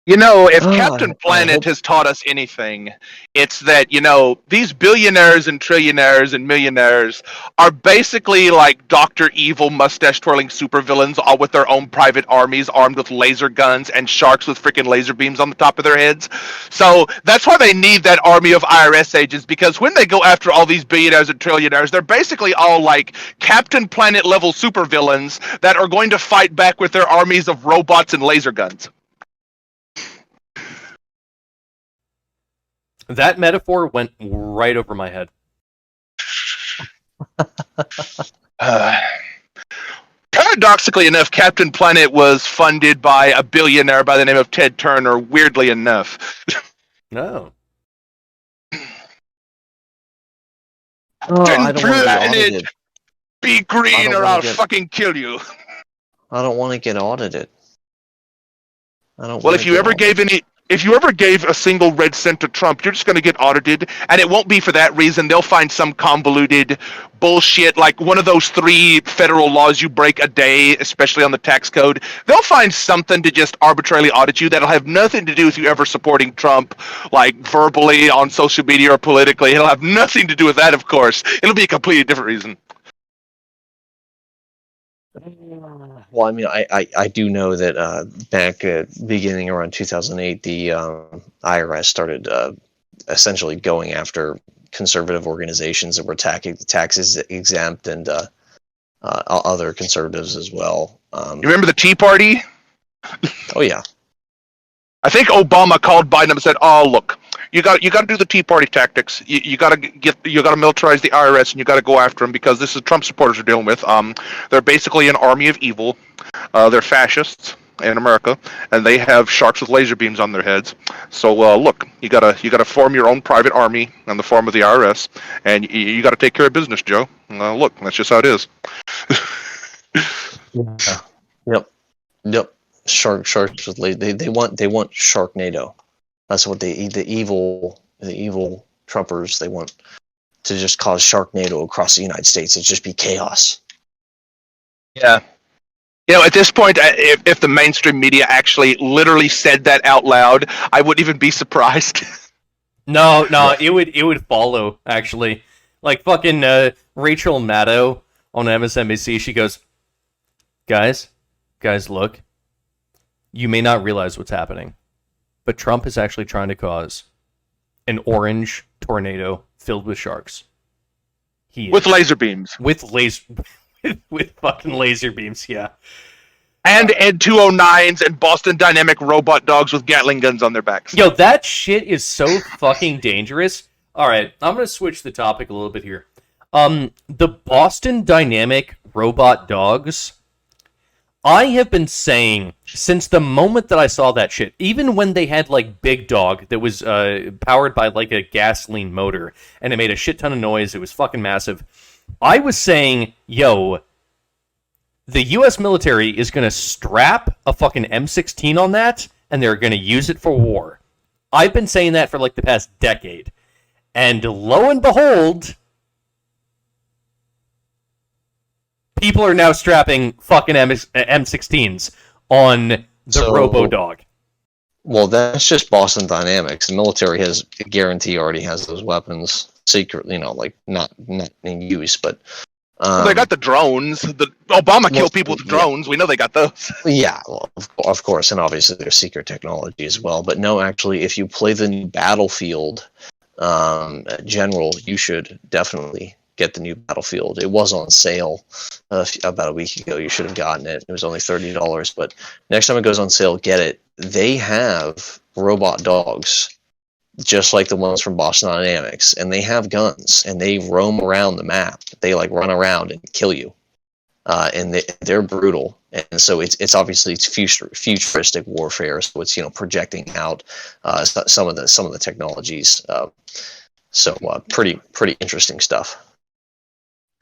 You know, if Oh, Captain I Planet hope- has taught us anything, it's that, these billionaires and trillionaires and millionaires are basically like Dr. Evil mustache twirling supervillains, all with their own private armies armed with laser guns and sharks with freaking laser beams on the top of their heads. So that's why they need that army of IRS agents, because when they go after all these billionaires and trillionaires, they're basically all like Captain Planet level supervillains that are going to fight back with their armies of robots and laser guns. That metaphor went right over my head. Paradoxically enough, Captain Planet was funded by a billionaire by the name of Ted Turner, weirdly enough. No. Oh, I don't want to get Planet, audited. be green don't or wanna I'll get- fucking kill you. I don't want to get audited. I don't. Well, wanna if you get ever audited. gave a single red cent to Trump, you're just going to get audited, and it won't be for that reason. They'll find some convoluted bullshit, like one of those 3 federal laws you break a day, especially on the tax code. They'll find something to just arbitrarily audit you that'll have nothing to do with you ever supporting Trump, like verbally on social media or politically. It'll have nothing to do with that, of course. It'll be a completely different reason. Well, I mean, I do know that back beginning around 2008, the IRS started essentially going after conservative organizations that were taxes exempt and other conservatives as well. You remember the Tea Party? Oh yeah, I think Obama called Biden and said, "Oh, look, you got to do the Tea Party tactics. You got to militarize the IRS, and you got to go after them, because this is Trump supporters are dealing with. They're basically an army of evil. They're fascists in America, and they have sharks with laser beams on their heads. So look, you gotta form your own private army in the form of the IRS, and you got to take care of business, Joe. Look, that's just how it is." Yep. Sharks with they want Sharknado. That's what the evil Trumpers, they want to just cause Sharknado across the United States. It'd just be chaos. Yeah. At this point, if the mainstream media actually literally said that out loud, I wouldn't even be surprised. No, it would follow, actually. Like fucking Rachel Maddow on MSNBC, she goes, Guys, look. You may not realize what's happening, but Trump is actually trying to cause an orange tornado filled with sharks. He is. With laser beams. With fucking laser beams, yeah. And Ed 209s and Boston Dynamic robot dogs with Gatling guns on their backs. Yo, that shit is so fucking dangerous. Alright, I'm gonna switch the topic a little bit here. The Boston Dynamic robot dogs, I have been saying since the moment that I saw that shit, even when they had like Big Dog that was powered by like a gasoline motor and it made a shit ton of noise, it was fucking massive. I was saying, yo, the US military is going to strap a fucking M16 on that and they're going to use it for war. I've been saying that for like the past decade. And lo and behold, people are now strapping fucking M16s on the Robo-Dog. Well, that's just Boston Dynamics. The military has a guarantee already has those weapons secretly, like not in use, but Well, they got the drones. The Obama killed people with drones. We know they got those. Yeah, well, of course, and obviously there's secret technology as well. But no, actually, if you play the new Battlefield General, you should definitely get the new Battlefield. It was on sale about a week ago. You should have gotten it. It was only $30. But next time it goes on sale, get it. They have robot dogs, just like the ones from Boston Dynamics, and they have guns, and they roam around the map. They run around and kill you. and they're brutal. And so it's obviously it's futuristic warfare. So it's projecting out some of the technologies. So pretty interesting stuff.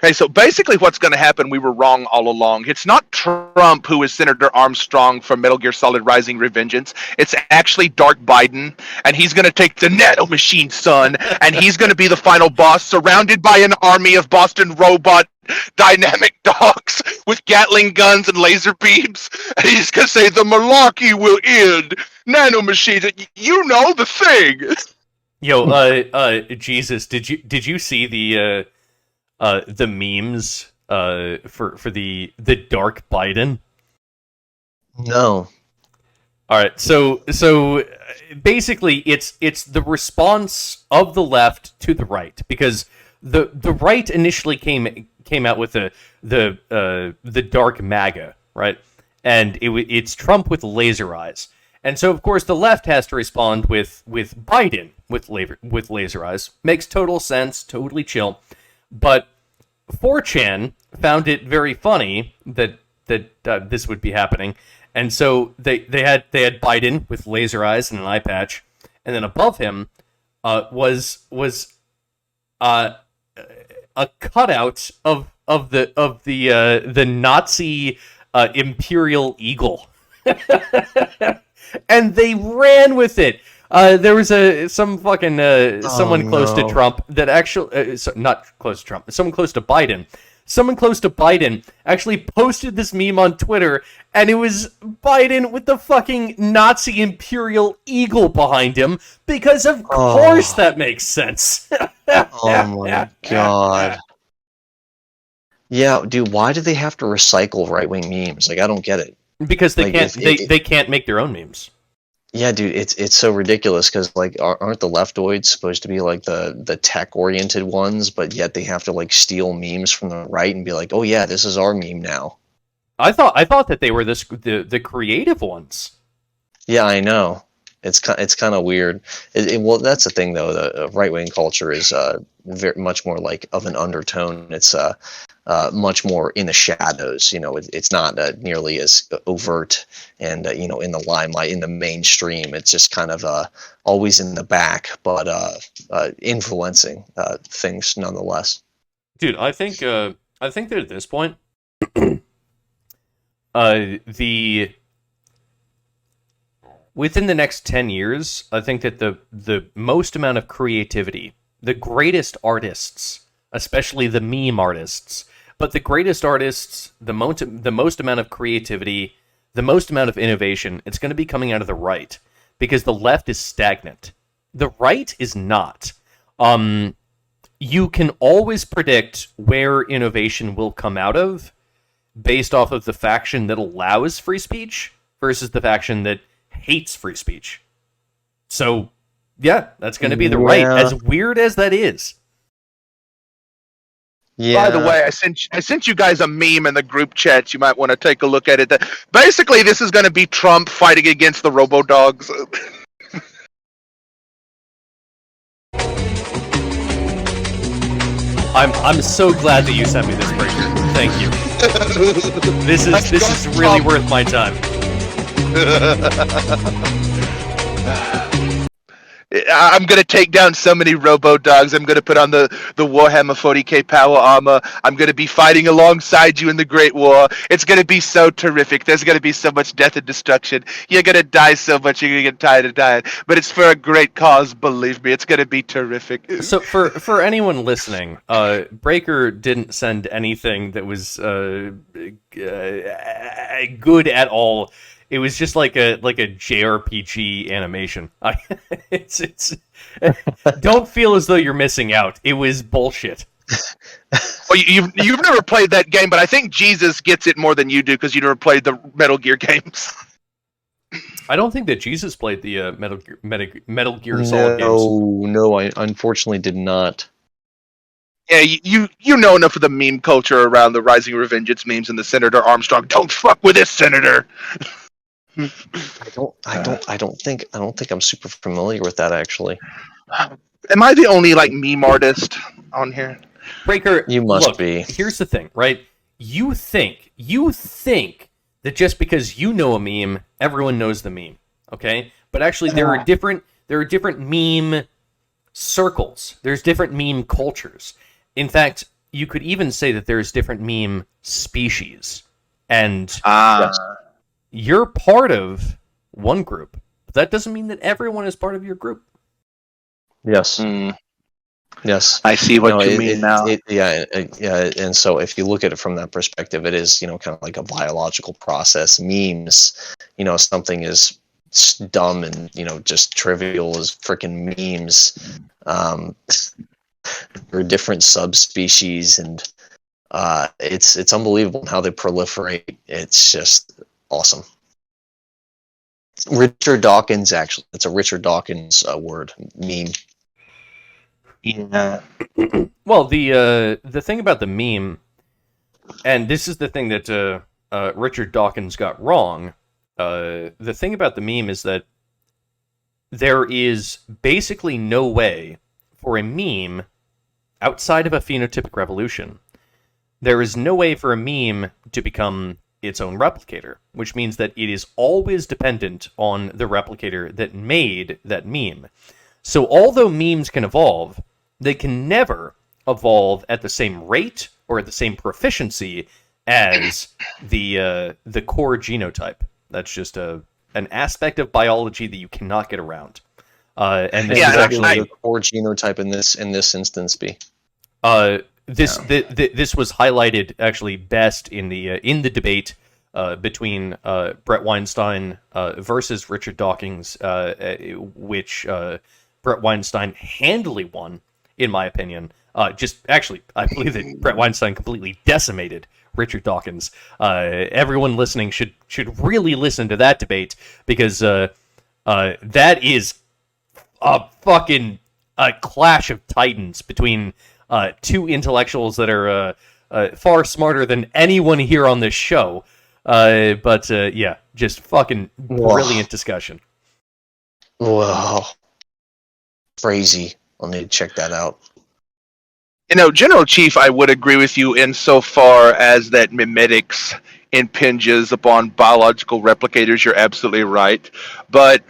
Okay, so basically what's going to happen, we were wrong all along. It's not Trump who is Senator Armstrong from Metal Gear Solid Rising Revengeance. It's actually Dark Biden, and he's going to take the nanomachine, son, and he's going to be the final boss, surrounded by an army of Boston robot dynamic dogs with Gatling guns and laser beams. And he's going to say, the malarkey will end. Nanomachines, you know the thing. Yo, Jesus, did you see the memes for the Dark Biden? No. All right, so basically, it's the response of the left to the right, because the right initially came out with the Dark MAGA, right, and it's Trump with laser eyes, and so of course the left has to respond with Biden with laser eyes. Makes total sense, totally chill. But 4chan found it very funny that this would be happening, and so they had Biden with laser eyes and an eye patch, and then above him was a cutout of the Nazi imperial eagle, and they ran with it. There was someone close to Trump that actually not close to Trump, someone close to Biden. Someone close to Biden actually posted this meme on Twitter, and it was Biden with the fucking Nazi imperial eagle behind him, because of course that makes sense. Oh my god. Yeah, dude, why do they have to recycle right-wing memes? Like, I don't get it. Because they can't they can't make their own memes. Yeah, dude, it's so ridiculous, because like aren't the leftoids supposed to be like the tech oriented ones, but yet they have to like steal memes from the right and be like, oh yeah, this is our meme now. I thought that they were the creative ones. Yeah, I know. It's kind of weird. Well, that's the thing though. The right wing culture is very much more like of an undertone. It's much more in the shadows. It's not nearly as overt and in the limelight, in the mainstream. It's just kind of always in the back, but influencing things nonetheless. Dude, I think that at this point, within the next 10 years, I think that the most amount of creativity, the greatest artists, especially the meme artists, but the greatest artists, the most amount of creativity, the most amount of innovation, it's going to be coming out of the right, because the left is stagnant. The right is not. You can always predict where innovation will come out of based off of the faction that allows free speech versus the faction that hates free speech. So, yeah, that's going to be the right, as weird as that is. Yeah. By the way, I sent you guys a meme in the group chat. You might want to take a look at it. Basically, this is going to be Trump fighting against the robo-dogs. I'm so glad that you sent me this, Breaker. Thank you. This is really worth my time. I'm going to take down so many robo-dogs. I'm going to put on the Warhammer 40k power armor. I'm going to be fighting alongside you in the Great War. It's going to be so terrific. There's going to be so much death and destruction. You're going to die so much, you're going to get tired of dying. But it's for a great cause, believe me. It's going to be terrific. So for anyone listening, Breaker didn't send anything that was good at all. It was just like a JRPG animation. It's don't feel as though you're missing out. It was bullshit. Well, you've never played that game, but I think Jesus gets it more than you do because you never played the Metal Gear games. I don't think that Jesus played the Metal Gear Solid games. No, I unfortunately did not. Yeah, you know enough of the meme culture around the Rising Revengeance memes and the Senator Armstrong. Don't fuck with this, Senator. I don't think I'm super familiar with that, actually. Am I the only meme artist on here? Breaker, You must be. Here's the thing, right? you think that just because you know a meme, everyone knows the meme, okay? But actually, there are different meme circles. There's different meme cultures. In fact, you could even say that there's different meme species, and you're part of one group. But that doesn't mean that everyone is part of your group. Yes. Yes, I see what you mean now. Yeah, and so if you look at it from that perspective, it is, kind of like a biological process. Memes, something as dumb and just trivial as freaking memes. There are different subspecies, and it's unbelievable how they proliferate. It's just awesome. Richard Dawkins, actually, it's a Richard Dawkins word, meme. Yeah. Well, the thing about the meme, and this is the thing that Richard Dawkins got wrong. The thing about the meme is that there is basically no way for a meme outside of a phenotypic revolution. There is no way for a meme to become its own replicator, which means that it is always dependent on the replicator that made that meme. So although memes can evolve, they can never evolve at the same rate or at the same proficiency as the core genotype. That's just an aspect of biology that you cannot get around. And this is actually the core genotype in this instance. This was highlighted actually best in the debate between Brett Weinstein versus Richard Dawkins, which Brett Weinstein handily won, in my opinion. I believe that Brett Weinstein completely decimated Richard Dawkins. Everyone listening should really listen to that debate, because that is a fucking clash of titans between two intellectuals that are far smarter than anyone here on this show. But just fucking brilliant discussion. Wow. Crazy. I'll need to check that out. General Chief, I would agree with you insofar as that mimetics impinges upon biological replicators. You're absolutely right. But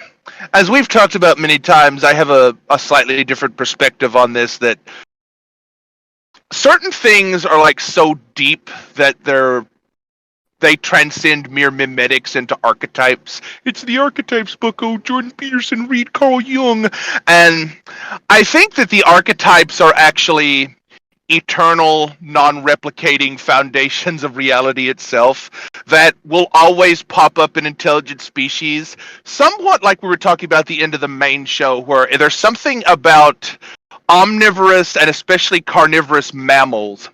as we've talked about many times, I have a slightly different perspective on this, that certain things are like so deep that they transcend mere mimetics into archetypes. It's the archetypes book. Oh, Jordan Peterson, read Carl Jung. And I think that the archetypes are actually eternal, non-replicating foundations of reality itself that will always pop up in intelligent species, somewhat like we were talking about at the end of the main show, where there's something about omnivorous and especially carnivorous mammals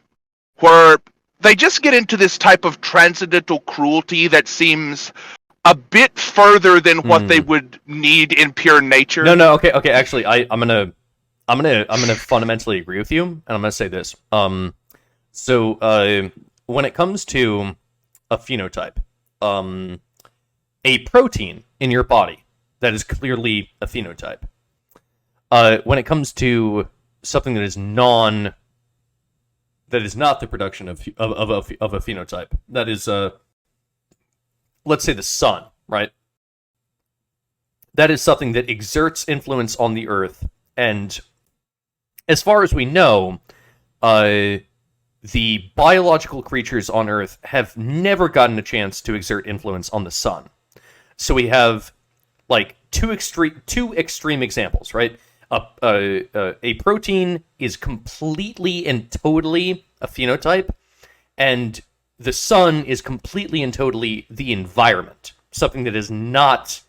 where they just get into this type of transcendental cruelty that seems a bit further than what they would need in pure nature. No. Okay. Actually, I'm gonna fundamentally agree with you, and I'm gonna say this. So when it comes to a phenotype, a protein in your body, that is clearly a phenotype. When it comes to something that is not the production of a phenotype, that is, let's say the sun, right? That is something that exerts influence on the Earth, and as far as we know, the biological creatures on Earth have never gotten a chance to exert influence on the sun. So we have like two extreme examples, right? A protein is completely and totally a phenotype, and the sun is completely and totally the environment, something that is not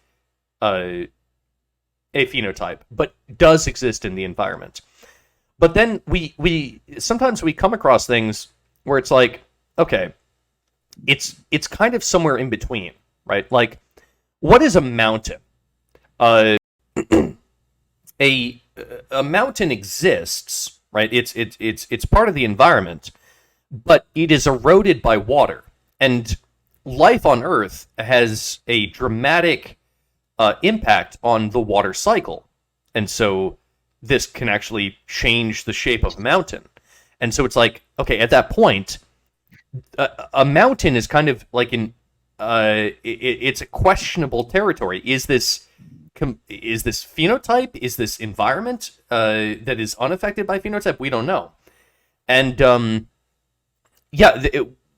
a phenotype, but does exist in the environment. But then we sometimes we come across things where it's like, okay, it's kind of somewhere in between, right? Like, what is a mountain? A mountain exists, right? It's part of the environment, but it is eroded by water, and life on Earth has a dramatic impact on the water cycle, and so this can actually change the shape of a mountain. And so it's like, okay, at that point, a mountain is kind of like it's a questionable territory. Is this phenotype? Is this environment that is unaffected by phenotype? We don't know. And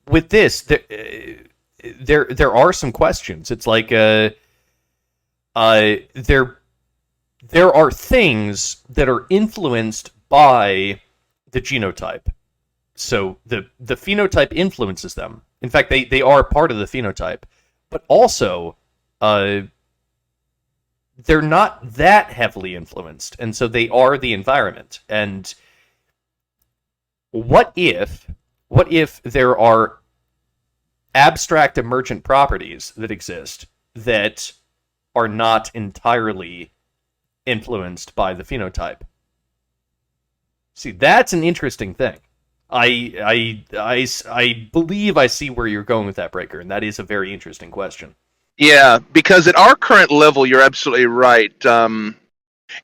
with this, there are some questions. It's like there are things that are influenced by the genotype. So the phenotype influences them. In fact, they are part of the phenotype. But also, they're not that heavily influenced, and so they are the environment. And what if there are abstract emergent properties that exist that are not entirely influenced by the phenotype? See, that's an interesting thing. I believe I see where you're going with that, Breaker, and that is a very interesting question. Yeah, because at our current level, you're absolutely right.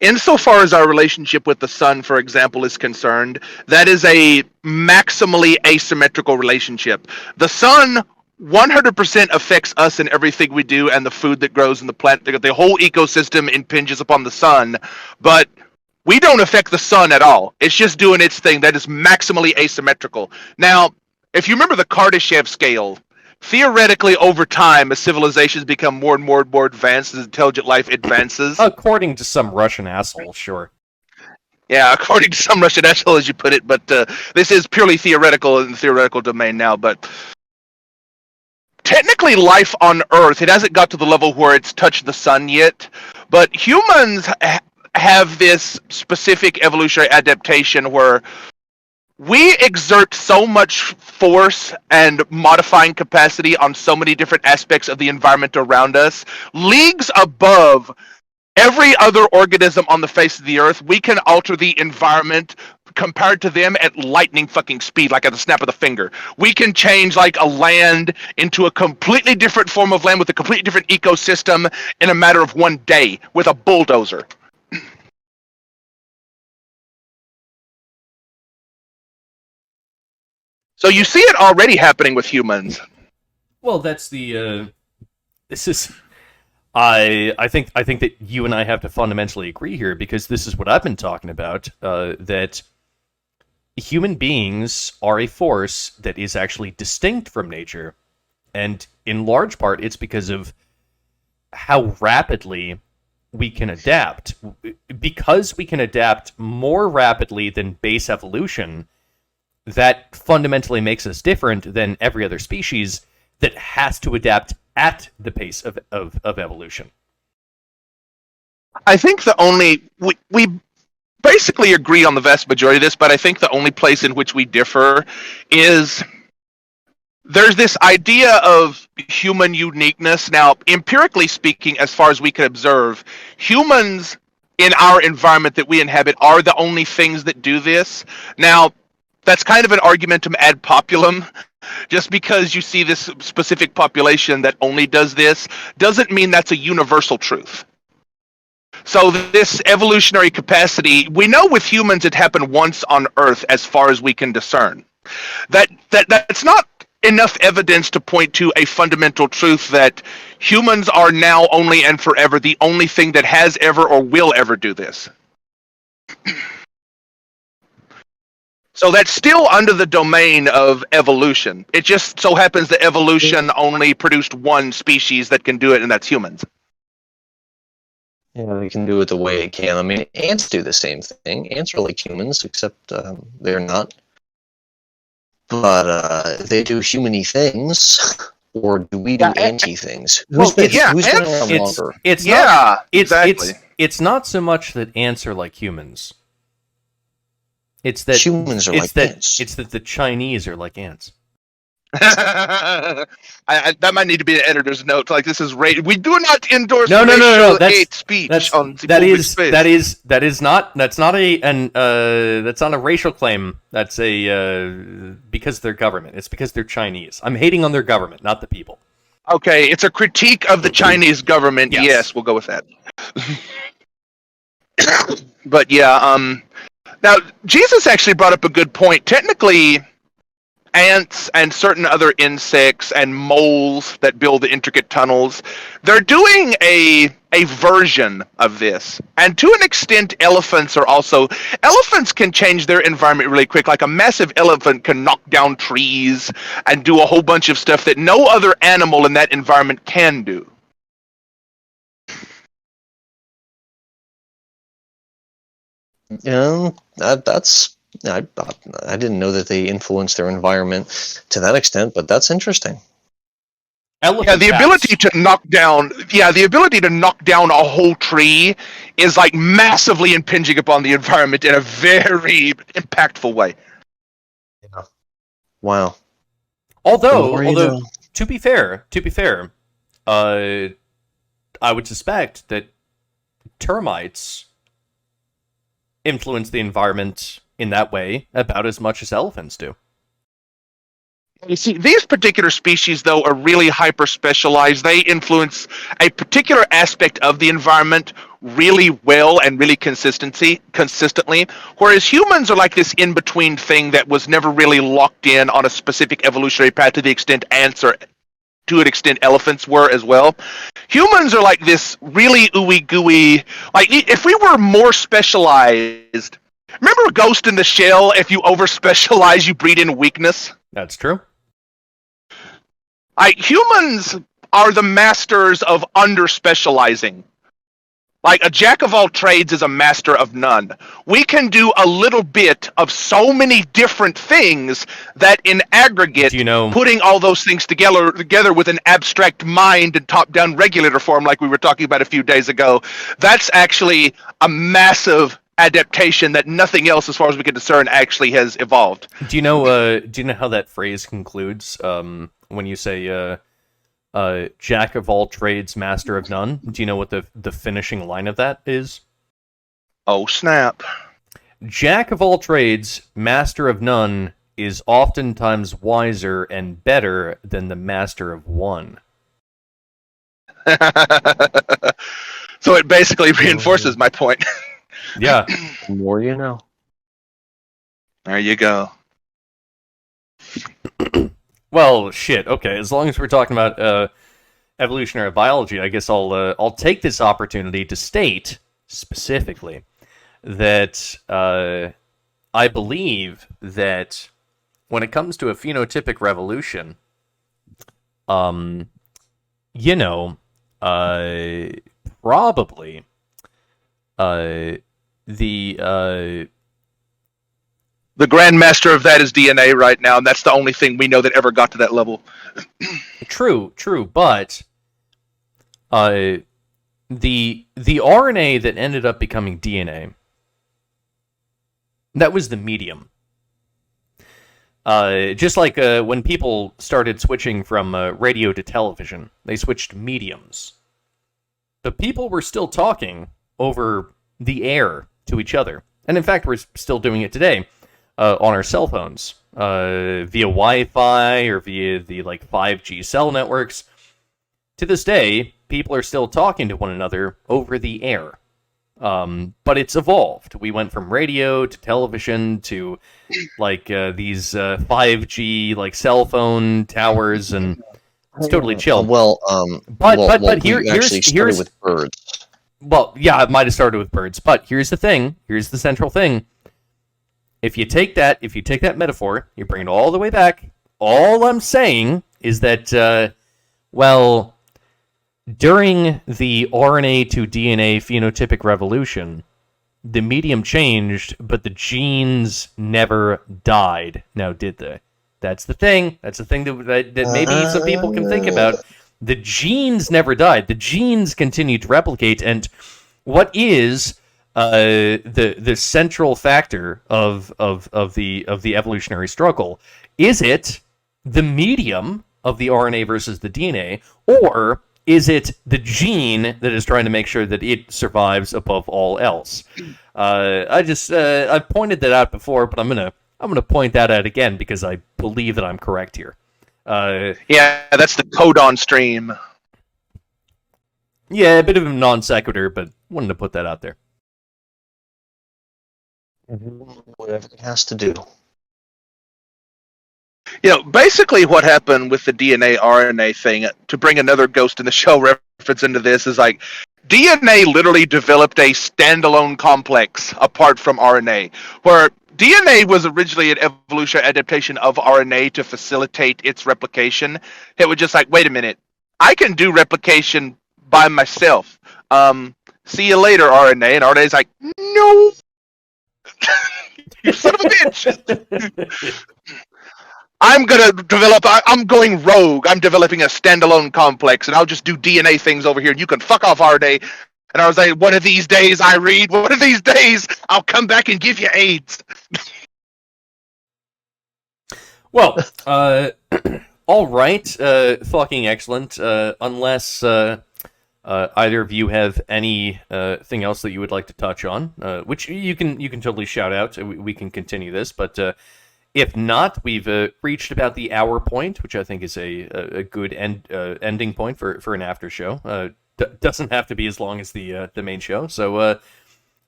Insofar as our relationship with the sun, for example, is concerned, that is a maximally asymmetrical relationship. The sun 100% affects us in everything we do and the food that grows in the plant. The whole ecosystem impinges upon the sun, but we don't affect the sun at all. It's just doing its thing. That is maximally asymmetrical. Now, if you remember the Kardashev scale, theoretically, over time, as civilizations become more and more advanced, as intelligent life advances. According to some Russian asshole, sure. Yeah, according to some Russian asshole, as you put it, but this is purely theoretical in the theoretical domain now. But technically, life on Earth, it hasn't got to the level where it's touched the sun yet, but humans have this specific evolutionary adaptation where we exert so much force and modifying capacity on so many different aspects of the environment around us, leagues above every other organism on the face of the earth. We can alter the environment compared to them at lightning fucking speed, like at the snap of the finger. We can change like a land into a completely different form of land with a completely different ecosystem in a matter of one day with a bulldozer. So you see it already happening with humans. Well, that's the. This is. I think that you and I have to fundamentally agree here, because this is what I've been talking about. That human beings are a force that is actually distinct from nature, and in large part, it's because of how rapidly we can adapt. Because we can adapt more rapidly than base evolution, that fundamentally makes us different than every other species that has to adapt at the pace of evolution. I think the only... We basically agree on the vast majority of this, but I think the only place in which we differ is there's this idea of human uniqueness. Now, empirically speaking, as far as we can observe, humans in our environment that we inhabit are the only things that do this. Now, that's kind of an argumentum ad populum. Just because you see this specific population that only does this doesn't mean that's a universal truth. So this evolutionary capacity, we know with humans it happened once on Earth as far as we can discern. That's not enough evidence to point to a fundamental truth that humans are now only and forever the only thing that has ever or will ever do this. So that's still under the domain of evolution. It just so happens that evolution only produced one species that can do it, and that's humans. Yeah, they can do it the way it can. I mean, ants do the same thing. Ants are like humans, except they're not. But they do human-y things, or do we do anti things? Who's been around longer? It's not so much that ants are like humans. It's that humans are like ants. It's that the Chinese are like ants. That might need to be an editor's note. Like, this is we do not endorse no. hate speech on that is not a racial claim. That's a because they're government. It's because they're Chinese. I'm hating on their government, not the people. Okay, it's a critique of the Chinese government. Yes we'll go with that. But yeah, now Jesus actually brought up a good point. Technically, ants and certain other insects and moles that build the intricate tunnels, they're doing a version of this. And to an extent, elephants can change their environment really quick. Like a massive elephant can knock down trees and do a whole bunch of stuff that no other animal in that environment can do. That's I didn't know that they influence their environment to that extent, but that's interesting. Elephant ability to knock down a whole tree is like massively impinging upon the environment in a very impactful way. Yeah. Wow. Although to be fair, I would suspect that termites influence the environment in that way about as much as elephants do. You see, these particular species, though, are really hyper-specialized. They influence a particular aspect of the environment really well and really consistently, whereas humans are like this in-between thing that was never really locked in on a specific evolutionary path to the extent ants are, to an extent elephants were as well. Humans are like this really ooey-gooey, like if we were more specialized. Remember Ghost in the Shell? If you over-specialize, you breed in weakness? That's true. Humans are the masters of under-specializing. Like, a jack of all trades is a master of none. We can do a little bit of so many different things that in aggregate, putting all those things together with an abstract mind and top-down regulator form like we were talking about a few days ago, that's actually a massive adaptation that nothing else, as far as we can discern, actually has evolved. Do you know how that phrase concludes? When you say "jack of all trades, master of none." Do you know what the finishing line of that is? Oh snap! Jack of all trades, master of none is oftentimes wiser and better than the master of one. So it basically reinforces my point. Yeah. The more you know. There you go. Well, shit. Okay, as long as we're talking about evolutionary biology, I guess I'll take this opportunity to state specifically that I believe that when it comes to a phenotypic revolution, probably the grandmaster of that is DNA right now, and that's the only thing we know that ever got to that level. True, but the RNA that ended up becoming DNA, that was the medium. Just like when people started switching from radio to television, they switched mediums. But people were still talking over the air to each other. And in fact, we're still doing it today. On our cell phones, via Wi-Fi or via the 5G cell networks. To this day, people are still talking to one another over the air. But it's evolved. We went from radio to television to these 5G cell phone towers, and it's totally chill. But here's with birds. Well, yeah, it might have started with birds, but here's the thing. Here's the central thing. If you take that metaphor, you bring it all the way back. All I'm saying is that, during the RNA to DNA phenotypic revolution, the medium changed, but the genes never died. Now, did they? That's the thing. That's the thing that maybe some people can think about. The genes never died. The genes continue to replicate, and what is the central factor of the evolutionary struggle? Is it the medium of the RNA versus the DNA, or is it the gene that is trying to make sure that it survives above all else? I've pointed that out before, but I'm gonna point that out again because I believe that I'm correct here. Yeah, that's the codon stream. Yeah, a bit of a non sequitur, but wanted to put that out there. Whatever it has to do. basically what happened with the DNA RNA thing, to bring another Ghost in the Shell reference into this, is like DNA literally developed a standalone complex apart from RNA, where DNA was originally an evolutionary adaptation of RNA to facilitate its replication. It was just like, wait a minute, I can do replication by myself. See you later, RNA. And RNA's like, no, you son of a bitch. I'm going rogue. I'm developing a standalone complex, and I'll just do DNA things over here, and you can fuck off, RNA. And I was like, one of these days, one of these days, I'll come back and give you AIDS. Well, all right, fucking excellent. Unless either of you have anything else that you would like to touch on, which you can totally shout out. We can continue this, but if not, we've reached about the hour point, which I think is a good ending point for an after show. Doesn't have to be as long as the main show. So,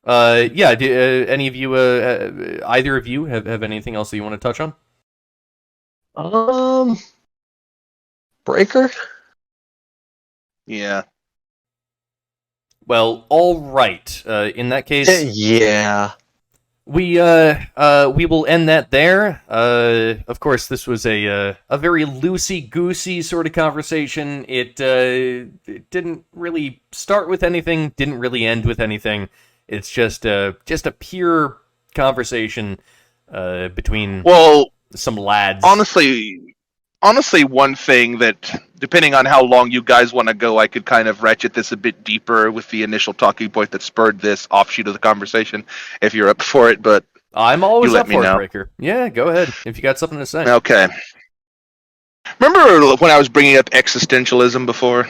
yeah. Any of you, either of you, have anything else that you want to touch on? Breaker? Yeah. Well, all right. In that case, Yeah. we will end that there. Of course, this was a very loosey-goosey sort of conversation. It didn't really start with anything, didn't really end with anything. It's just a pure conversation between some lads. Honestly, one thing that, depending on how long you guys want to go, I could kind of ratchet this a bit deeper with the initial talking point that spurred this offshoot of the conversation, if you're up for it, but I'm always let up me for it, know. Breaker. Yeah, go ahead, if you got something to say. Okay. Remember when I was bringing up existentialism before?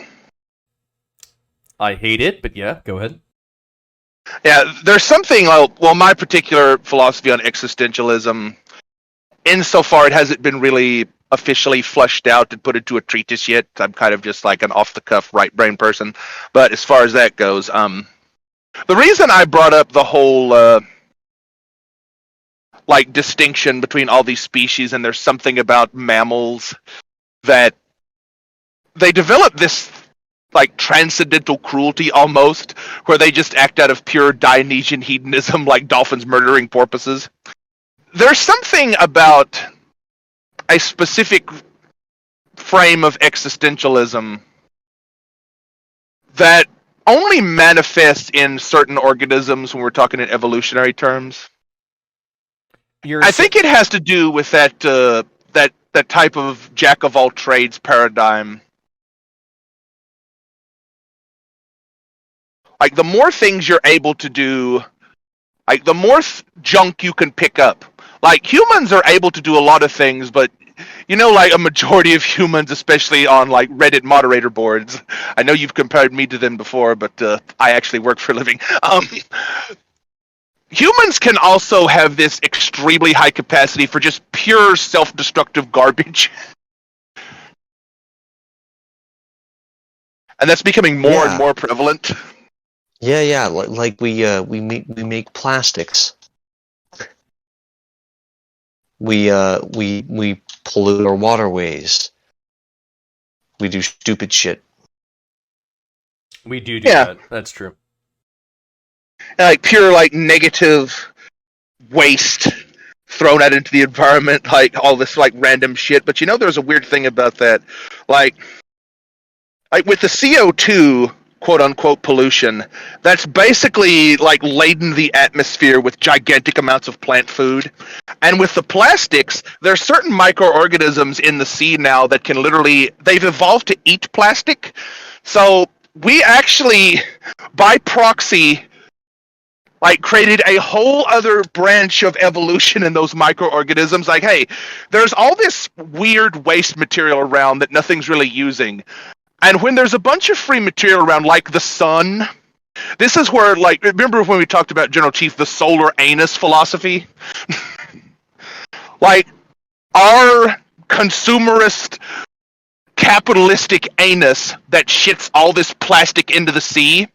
I hate it, but yeah, go ahead. Yeah, there's something, my particular philosophy on existentialism, insofar it hasn't been really officially flushed out and put into a treatise yet. I'm kind of just like an off-the-cuff right-brain person. But as far as that goes, the reason I brought up the whole distinction between all these species, and there's something about mammals that they develop this transcendental cruelty almost, where they just act out of pure Dionysian hedonism, like dolphins murdering porpoises. There's something about a specific frame of existentialism that only manifests in certain organisms when we're talking in evolutionary terms. I think it has to do with that type of jack of all trades paradigm. Like, the more things you're able to do, like, the more junk you can pick up. Like, humans are able to do a lot of things, but a majority of humans, especially on Reddit moderator boards, I know you've compared me to them before, but I actually work for a living. Humans can also have this extremely high capacity for just pure self-destructive garbage. And that's becoming more and more prevalent. Yeah. Like we make plastics. We pollute our waterways. We do stupid shit. We do that. That's true. Pure negative waste thrown out into the environment, all this random shit. But there's a weird thing about that. Like with the CO2 quote unquote pollution, that's basically laden the atmosphere with gigantic amounts of plant food. And with the plastics, there are certain microorganisms in the sea now that can they've evolved to eat plastic. So we actually, by proxy, created a whole other branch of evolution in those microorganisms. Hey, there's all this weird waste material around that nothing's really using. And when there's a bunch of free material around, like the sun, this is where, remember when we talked about, General Chief, the solar anus philosophy? Our consumerist, capitalistic anus that shits all this plastic into the sea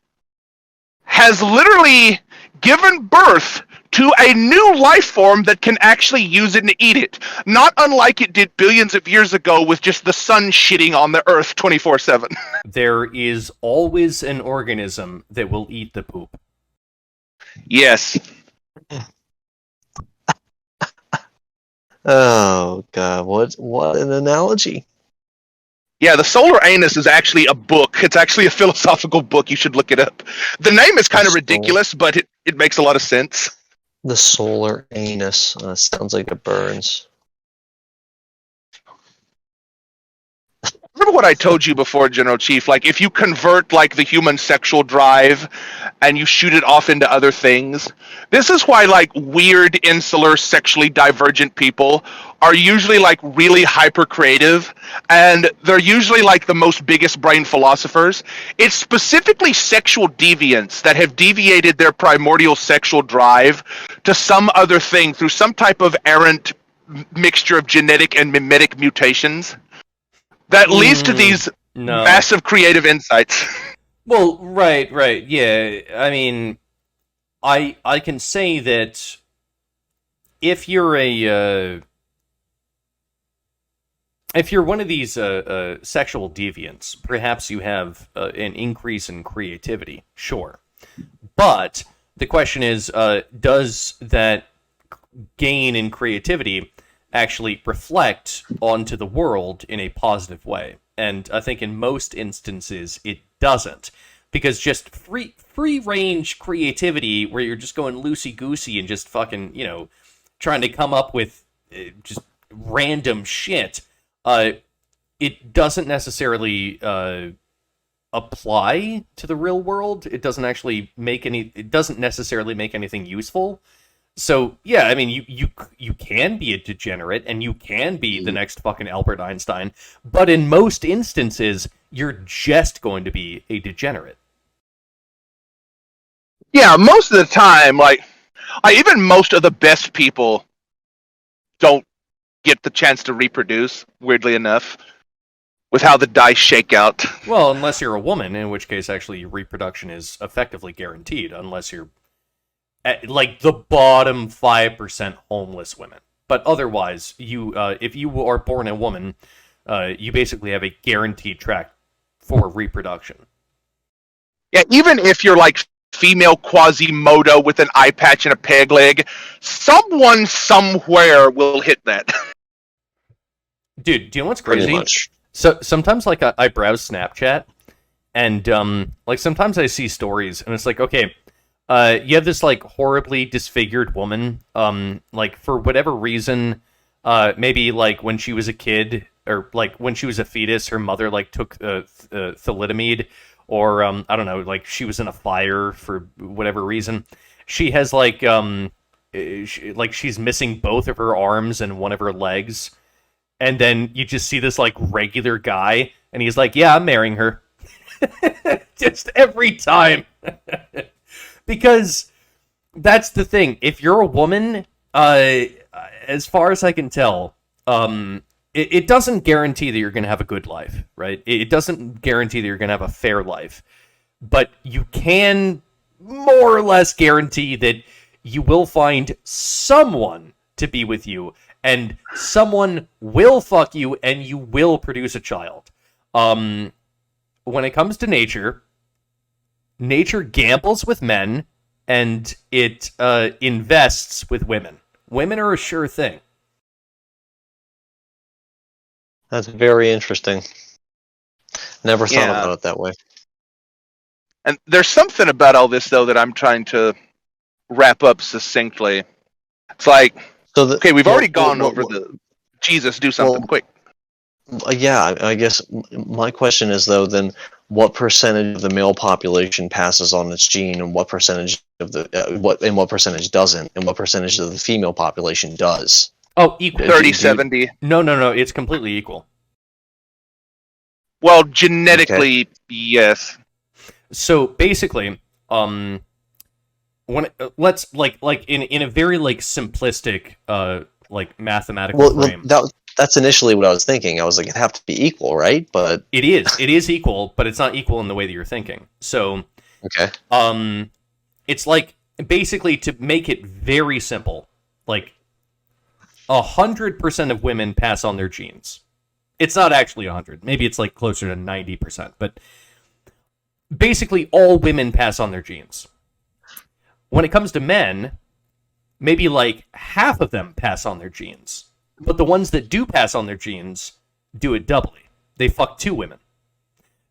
has literally given birth to a new life form that can actually use it and eat it. Not unlike it did billions of years ago with just the sun shitting on the earth 24/7. There is always an organism that will eat the poop. Yes. Oh god, what an analogy. Yeah, the solar anus is actually a book. It's actually a philosophical book. You should look it up. The name is kind of ridiculous, but it makes a lot of sense. The solar anus sounds like it burns. Remember what I told you before, General Chief? Like, if you convert, like, the human sexual drive and you shoot it off into other things, this is why, like, weird, insular, sexually divergent people are usually, like, really hyper-creative, and they're usually, like, the most biggest brain philosophers. It's specifically sexual deviants that have deviated their primordial sexual drive to some other thing through some type of errant mixture of genetic and mimetic mutations that leads to these massive creative insights. Well, right, yeah. I mean, I can say that if you're one of these sexual deviants, perhaps you have an increase in creativity, sure. But the question is, does that gain in creativity actually reflect onto the world in a positive way? And I think in most instances it doesn't, because just free range creativity where you're just going loosey goosey and just fucking, trying to come up with just random shit, it doesn't necessarily apply to the real world. It doesn't necessarily make anything useful. So, yeah, I mean, you can be a degenerate, and you can be the next fucking Albert Einstein, but in most instances, you're just going to be a degenerate. Yeah, most of the time, even most of the best people don't get the chance to reproduce, weirdly enough, with how the dice shake out. Well, unless you're a woman, in which case, actually, reproduction is effectively guaranteed, unless you're like the bottom 5% homeless women. But otherwise, if you are born a woman, you basically have a guaranteed track for reproduction. Yeah, even if you're like female Quasimodo with an eye patch and a peg leg, someone somewhere will hit that. Dude, do you know what's crazy? Pretty much. So sometimes, like, I browse Snapchat, and like sometimes I see stories, and it's like, okay, you have this like horribly disfigured woman, like for whatever reason, maybe like when she was a kid or like when she was a fetus, her mother like took thalidomide, or I don't know, like she was in a fire for whatever reason. She has like she's missing both of her arms and one of her legs, and then you just see this like regular guy, and he's like, "Yeah, I'm marrying her," just every time. Because that's the thing. If you're a woman, as far as I can tell, it doesn't guarantee that you're going to have a good life, right? It doesn't guarantee that you're going to have a fair life. But you can more or less guarantee that you will find someone to be with you, and someone will fuck you, and you will produce a child. When it comes to nature gambles with men, and it invests with women. Women are a sure thing. That's very interesting. Never thought about it that way. And there's something about all this, though, that I'm trying to wrap up succinctly. It's like, okay, we've already gone over the... Jesus, do something quick. Yeah, I guess my question is, though, then what percentage of the male population passes on its gene, and what percentage of what percentage doesn't, and what percentage of the female population does? Oh, equal. 30-70. No, it's completely equal. Well, genetically, yes. So basically, when let's like in a very like simplistic like mathematical frame. That's initially what I was thinking. I was like, it'd have to be equal, right? But it is equal, but it's not equal in the way that you're thinking. So okay, it's like basically, to make it very simple, like 100% of women pass on their genes. It's not actually 100. Maybe it's like closer to 90%. But basically, all women pass on their genes. When it comes to men, maybe like half of them pass on their genes. But the ones that do pass on their genes do it doubly. They fuck 2 women.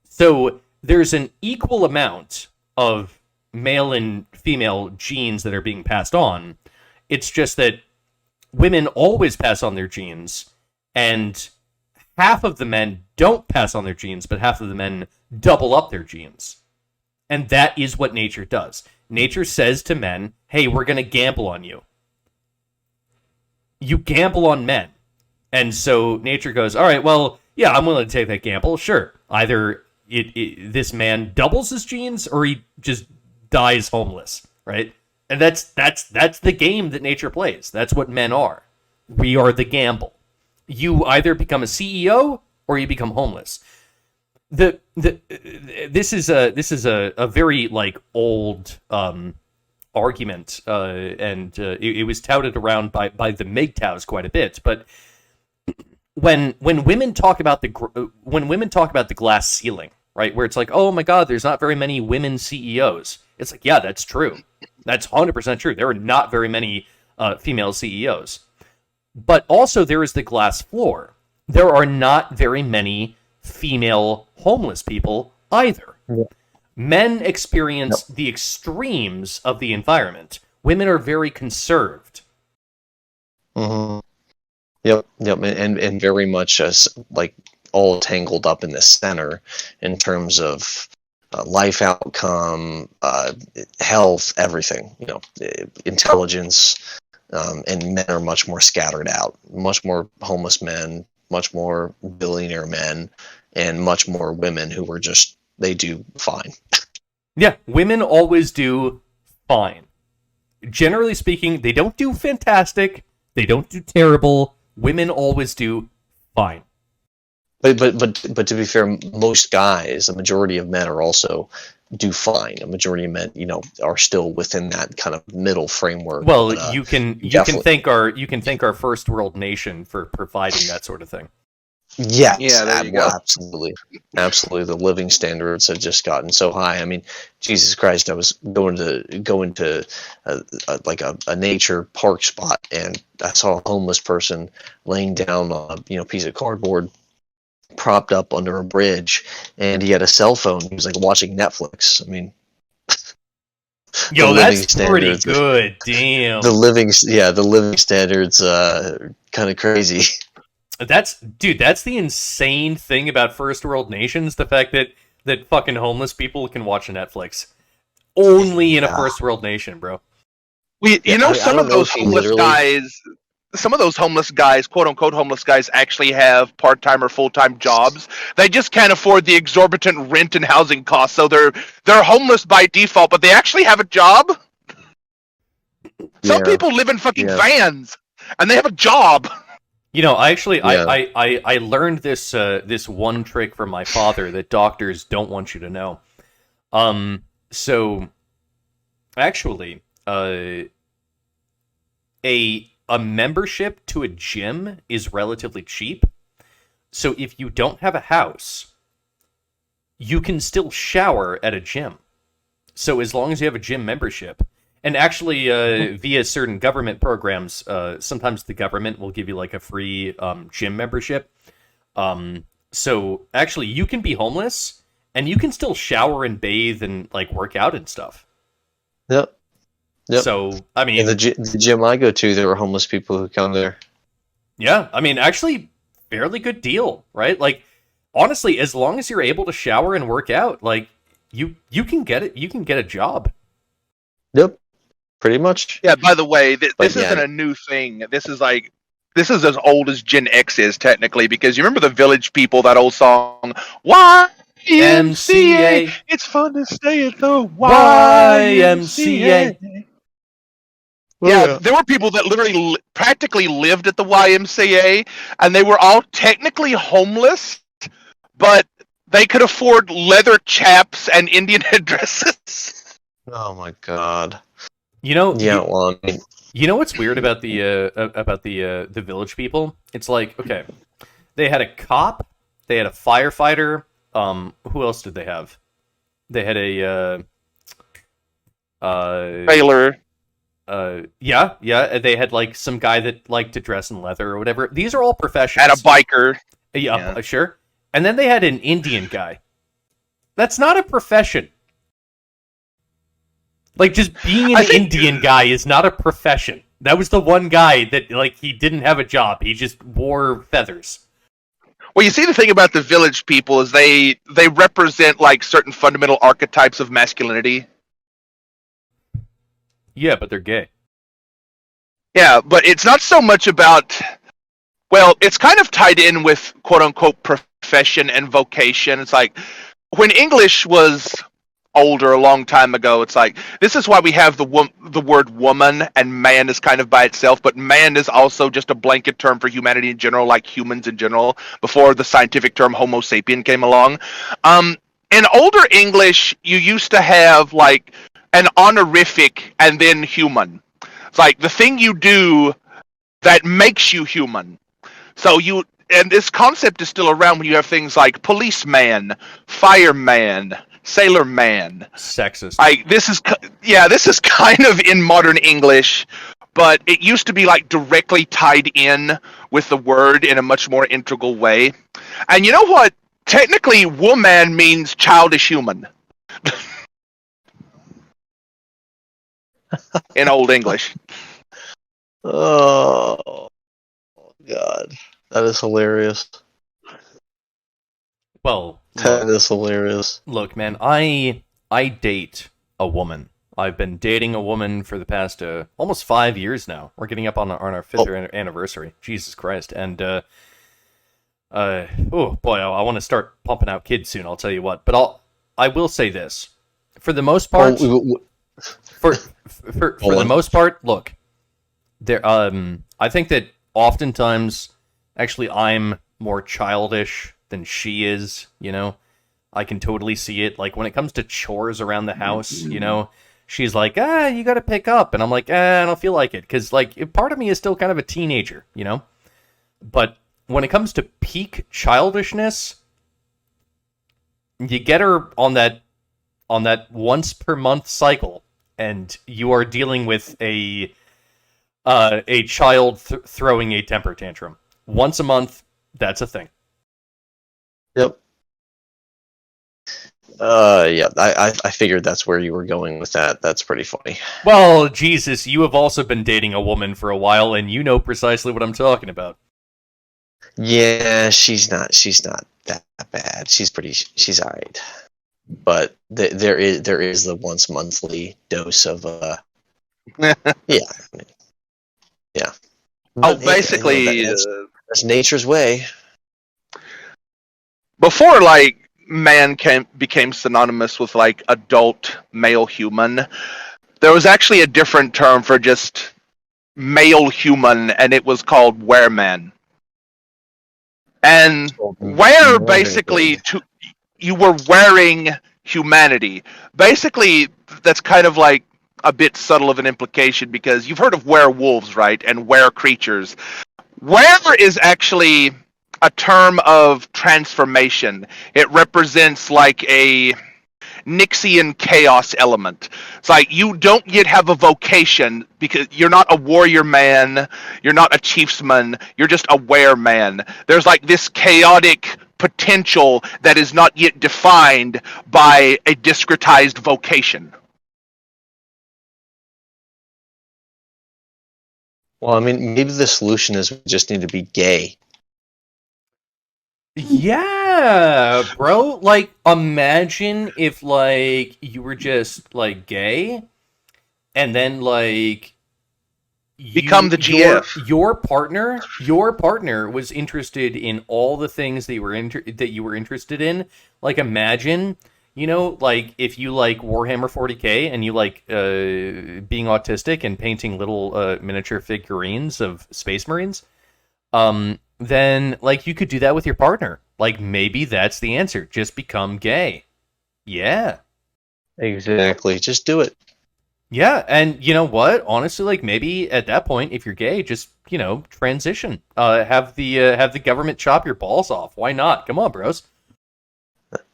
So there's an equal amount of male and female genes that are being passed on. It's just that women always pass on their genes, and half of the men don't pass on their genes, but half of the men double up their genes. And that is what nature does. Nature says to men, hey, we're going to gamble on you. You gamble on men. And so nature goes, all right, well, yeah, I'm willing to take that gamble. Sure. Either this man doubles his genes or he just dies homeless, right? And that's the game that nature plays. That's what men are. We are the gamble. You either become a CEO or you become homeless. This is a very like old argument, and it was touted around by the MGTOWs quite a bit. But when women talk about the glass ceiling, right, where it's like, oh my God, there's not very many women CEOs. It's like, yeah, that's true. That's 100% true. There are not very many female CEOs. But also there is the glass floor. There are not very many female homeless people either. Yeah. Men experience the extremes of the environment. Women are very conserved. Mm-hmm. Yep, and very much as like all tangled up in the center in terms of life outcome, health, everything. Intelligence, and men are much more scattered out. Much more homeless men, much more billionaire men, and much more women who were just, they do fine. Yeah, women always do fine. Generally speaking, they don't do fantastic. They don't do terrible. Women always do fine. But to be fair, most guys, a majority of men are also do fine. A majority of men, are still within that kind of middle framework. Well, but, you can thank our first world nation for providing that sort of thing. Yes, yeah, there you go. Absolutely. The living standards have just gotten so high. I mean, Jesus Christ! I was going to a nature park spot, and I saw a homeless person laying down on a piece of cardboard, propped up under a bridge, and he had a cell phone. He was like watching Netflix. I mean, yo, that's pretty good. Damn. The living standards, kind of crazy. That's the insane thing about first world nations, the fact that fucking homeless people can watch Netflix. Only in a first world nation, bro. Some of those homeless guys, quote unquote homeless guys, actually have part-time or full-time jobs. They just can't afford the exorbitant rent and housing costs, so they're homeless by default, but they actually have a job. Some people live in fucking vans and they have a job. I learned this one trick from my father that doctors don't want you to know. So actually, a membership to a gym is relatively cheap. So if you don't have a house, you can still shower at a gym. So as long as you have a gym membership, and actually via certain government programs, sometimes the government will give you like a free gym membership. So actually you can be homeless and you can still shower and bathe and like work out and stuff. Yep. So, I mean, in the gym I go to, there are homeless people who come there. Yeah, I mean, actually, fairly good deal, right? Like, honestly, as long as you're able to shower and work out, like, you can get it. You can get a job. Yep, pretty much. Yeah. By the way, this isn't a new thing. This is as old as Gen X is technically, because you remember the Village People, that old song, YMCA. It's fun to stay at the YMCA. Yeah, there were people that literally practically lived at the YMCA, and they were all technically homeless, but they could afford leather chaps and Indian headdresses. Oh my God. You know, Yeah, well, I mean, you know what's weird about the village people? It's like, okay, they had a cop, they had a firefighter. Who else did they have? They had a Taylor. yeah. They had like some guy that liked to dress in leather or whatever. These are all And professions. a biker. Yeah, sure. And then they had an Indian guy. That's not a profession. Like, just being an Indian guy is not a profession. That was the one guy that, like, he didn't have a job. He just wore feathers. Well, you see, the thing about the village people is they represent like certain fundamental archetypes of masculinity. Yeah, but they're gay. Yeah, but it's not so much about. Well, it's kind of tied in with quote unquote profession and vocation. It's like when English was older a long time ago, it's like this is why we have the word woman, and man is kind of by itself, but man is also just a blanket term for humanity in general, like humans in general, before the scientific term homo sapien came along. In older English, you used to have like an honorific and then human. It's like the thing you do that makes you human. So you, and this concept is still around when you have things like policeman, fireman, sailor man. Sexist. This is kind of in modern English, but it used to be like directly tied in with the word in a much more integral way. And you know what? Technically, woman means childish human in Old English. oh God, that is hilarious. Well, That is hilarious. look, man, I date a woman. I've been dating a woman for the past almost 5 years now. We're getting up on our fifth anniversary. Jesus Christ! And oh boy, I want to start pumping out kids soon. I'll tell you what. But I will say this: for the most part, for the most part, look, there. I think that oftentimes, actually, I'm more childish than she is. You know, I can totally see it. Like when it comes to chores around the house, you know. She's like, you got to pick up. And I'm like, I don't feel like it. Because, like, part of me is still kind of a teenager, you know? But when it comes to peak childishness, you get her on that once per month cycle, and you are dealing with a child throwing a temper tantrum. Once a month, that's a thing. Yep. Yeah, I figured that's where you were going with that. That's pretty funny. Well, Jesus, you have also been dating a woman for a while, and you know precisely what I'm talking about. Yeah, she's not that bad. She's alright. But there is the once monthly dose of yeah. Yeah. Oh, But, basically, that's nature's way. before like man became synonymous with like adult male human, there was actually a different term for just male human, and it was called wereman. And where basically you were wearing humanity. Basically, that's kind of like a bit subtle of an implication, because you've heard of werewolves, right? And were creatures. Were is actually a term of transformation. It represents like a Nixian chaos element. It's like you don't yet have a vocation because you're not a warrior man, you're not a chiefsman, you're just a were man. There's like this chaotic potential that is not yet defined by a discretized vocation. Well, I mean, maybe the solution is we just need to be gay. Yeah, bro. Like, imagine if, like, you were just, like, gay, and then, like... Become the GF. Your partner was interested in all the things that you were interested in. Like, imagine, you know, like, if you like Warhammer 40k, and you like being autistic and painting little miniature figurines of Space Marines, then, like, you could do that with your partner. Like, maybe that's the answer. Just become gay. Yeah. Exactly. Just do it. Yeah, and you know what? Honestly, like maybe at that point, if you're gay, just transition. Have the government chop your balls off. Why not? Come on, bros.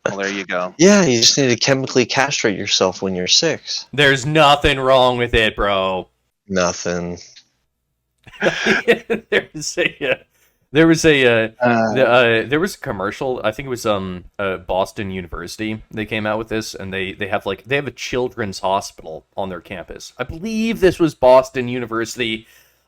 Well, there you go. Yeah, you just need to chemically castrate yourself when you're 6. There's nothing wrong with it, bro. Nothing. there was a there was a there was a commercial. I think it was Boston University. They came out with this, and they have a children's hospital on their campus. I believe this was Boston University.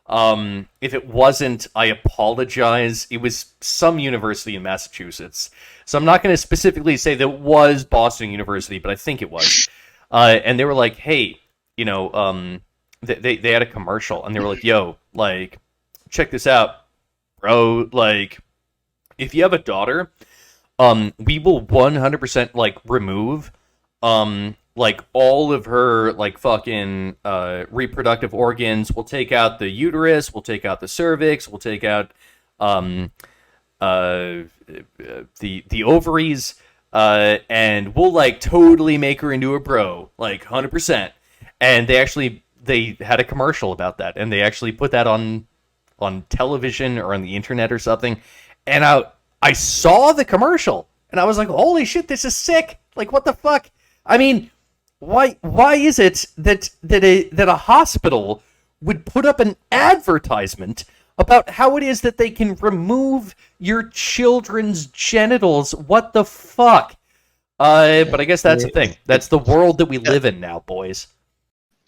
If it wasn't, I apologize. It was some university in Massachusetts. So I'm not going to specifically say that it was Boston University, but I think it was. And they were like, hey, they had a commercial, and they were like, yo, like, check this out, bro. Like, if you have a daughter, we will 100% like remove like all of her like fucking reproductive organs. We'll take out the uterus, we'll take out the cervix, we'll take out the ovaries, and we'll like totally make her into a bro, like 100%. And they had a commercial about that, and they actually put that on television or on the internet or something. And I saw the commercial, and I was like, holy shit, this is sick. Like, what the fuck? I mean, why is it that a hospital would put up an advertisement about how it is that they can remove your children's genitals? What the fuck? But I guess that's the thing. That's the world that we live in now, boys.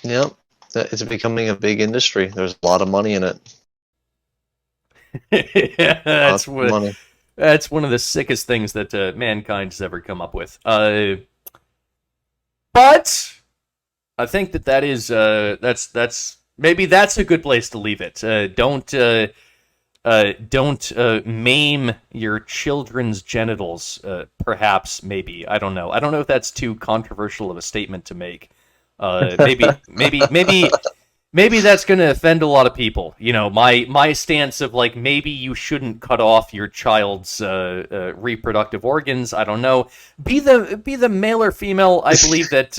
Yep. It's becoming a big industry. There's a lot of money in it. Yeah, that's money. That's one of the sickest things that mankind has ever come up with. But I think that is that's maybe that's a good place to leave it. Don't maim your children's genitals. Perhaps, maybe, I don't know. I don't know if that's too controversial of a statement to make. Maybe that's going to offend a lot of people. My stance of like maybe you shouldn't cut off your child's reproductive organs. I don't know. Be the male or female. I believe that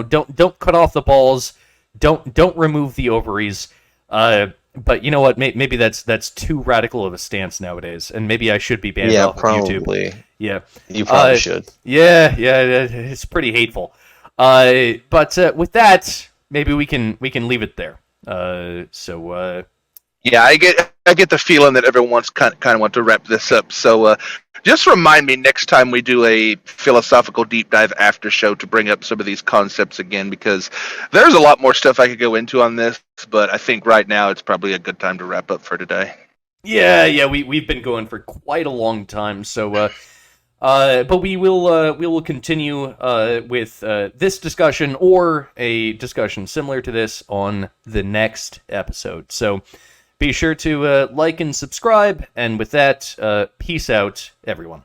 don't cut off the balls. Don't remove the ovaries. But you know what? Maybe that's too radical of a stance nowadays, and maybe I should be banned off of YouTube. Yeah, you probably should. Yeah, it's pretty hateful. But with that, maybe we can leave it there. Yeah, I get the feeling that everyone's kind of want to wrap this up. So just remind me next time we do a philosophical deep dive after show to bring up some of these concepts again, because there's a lot more stuff I could go into on this, but I think right now it's probably a good time to wrap up for today. Yeah, we've been going for quite a long time, so but we will continue with this discussion or a discussion similar to this on the next episode. So be sure to like and subscribe, and with that, peace out, everyone.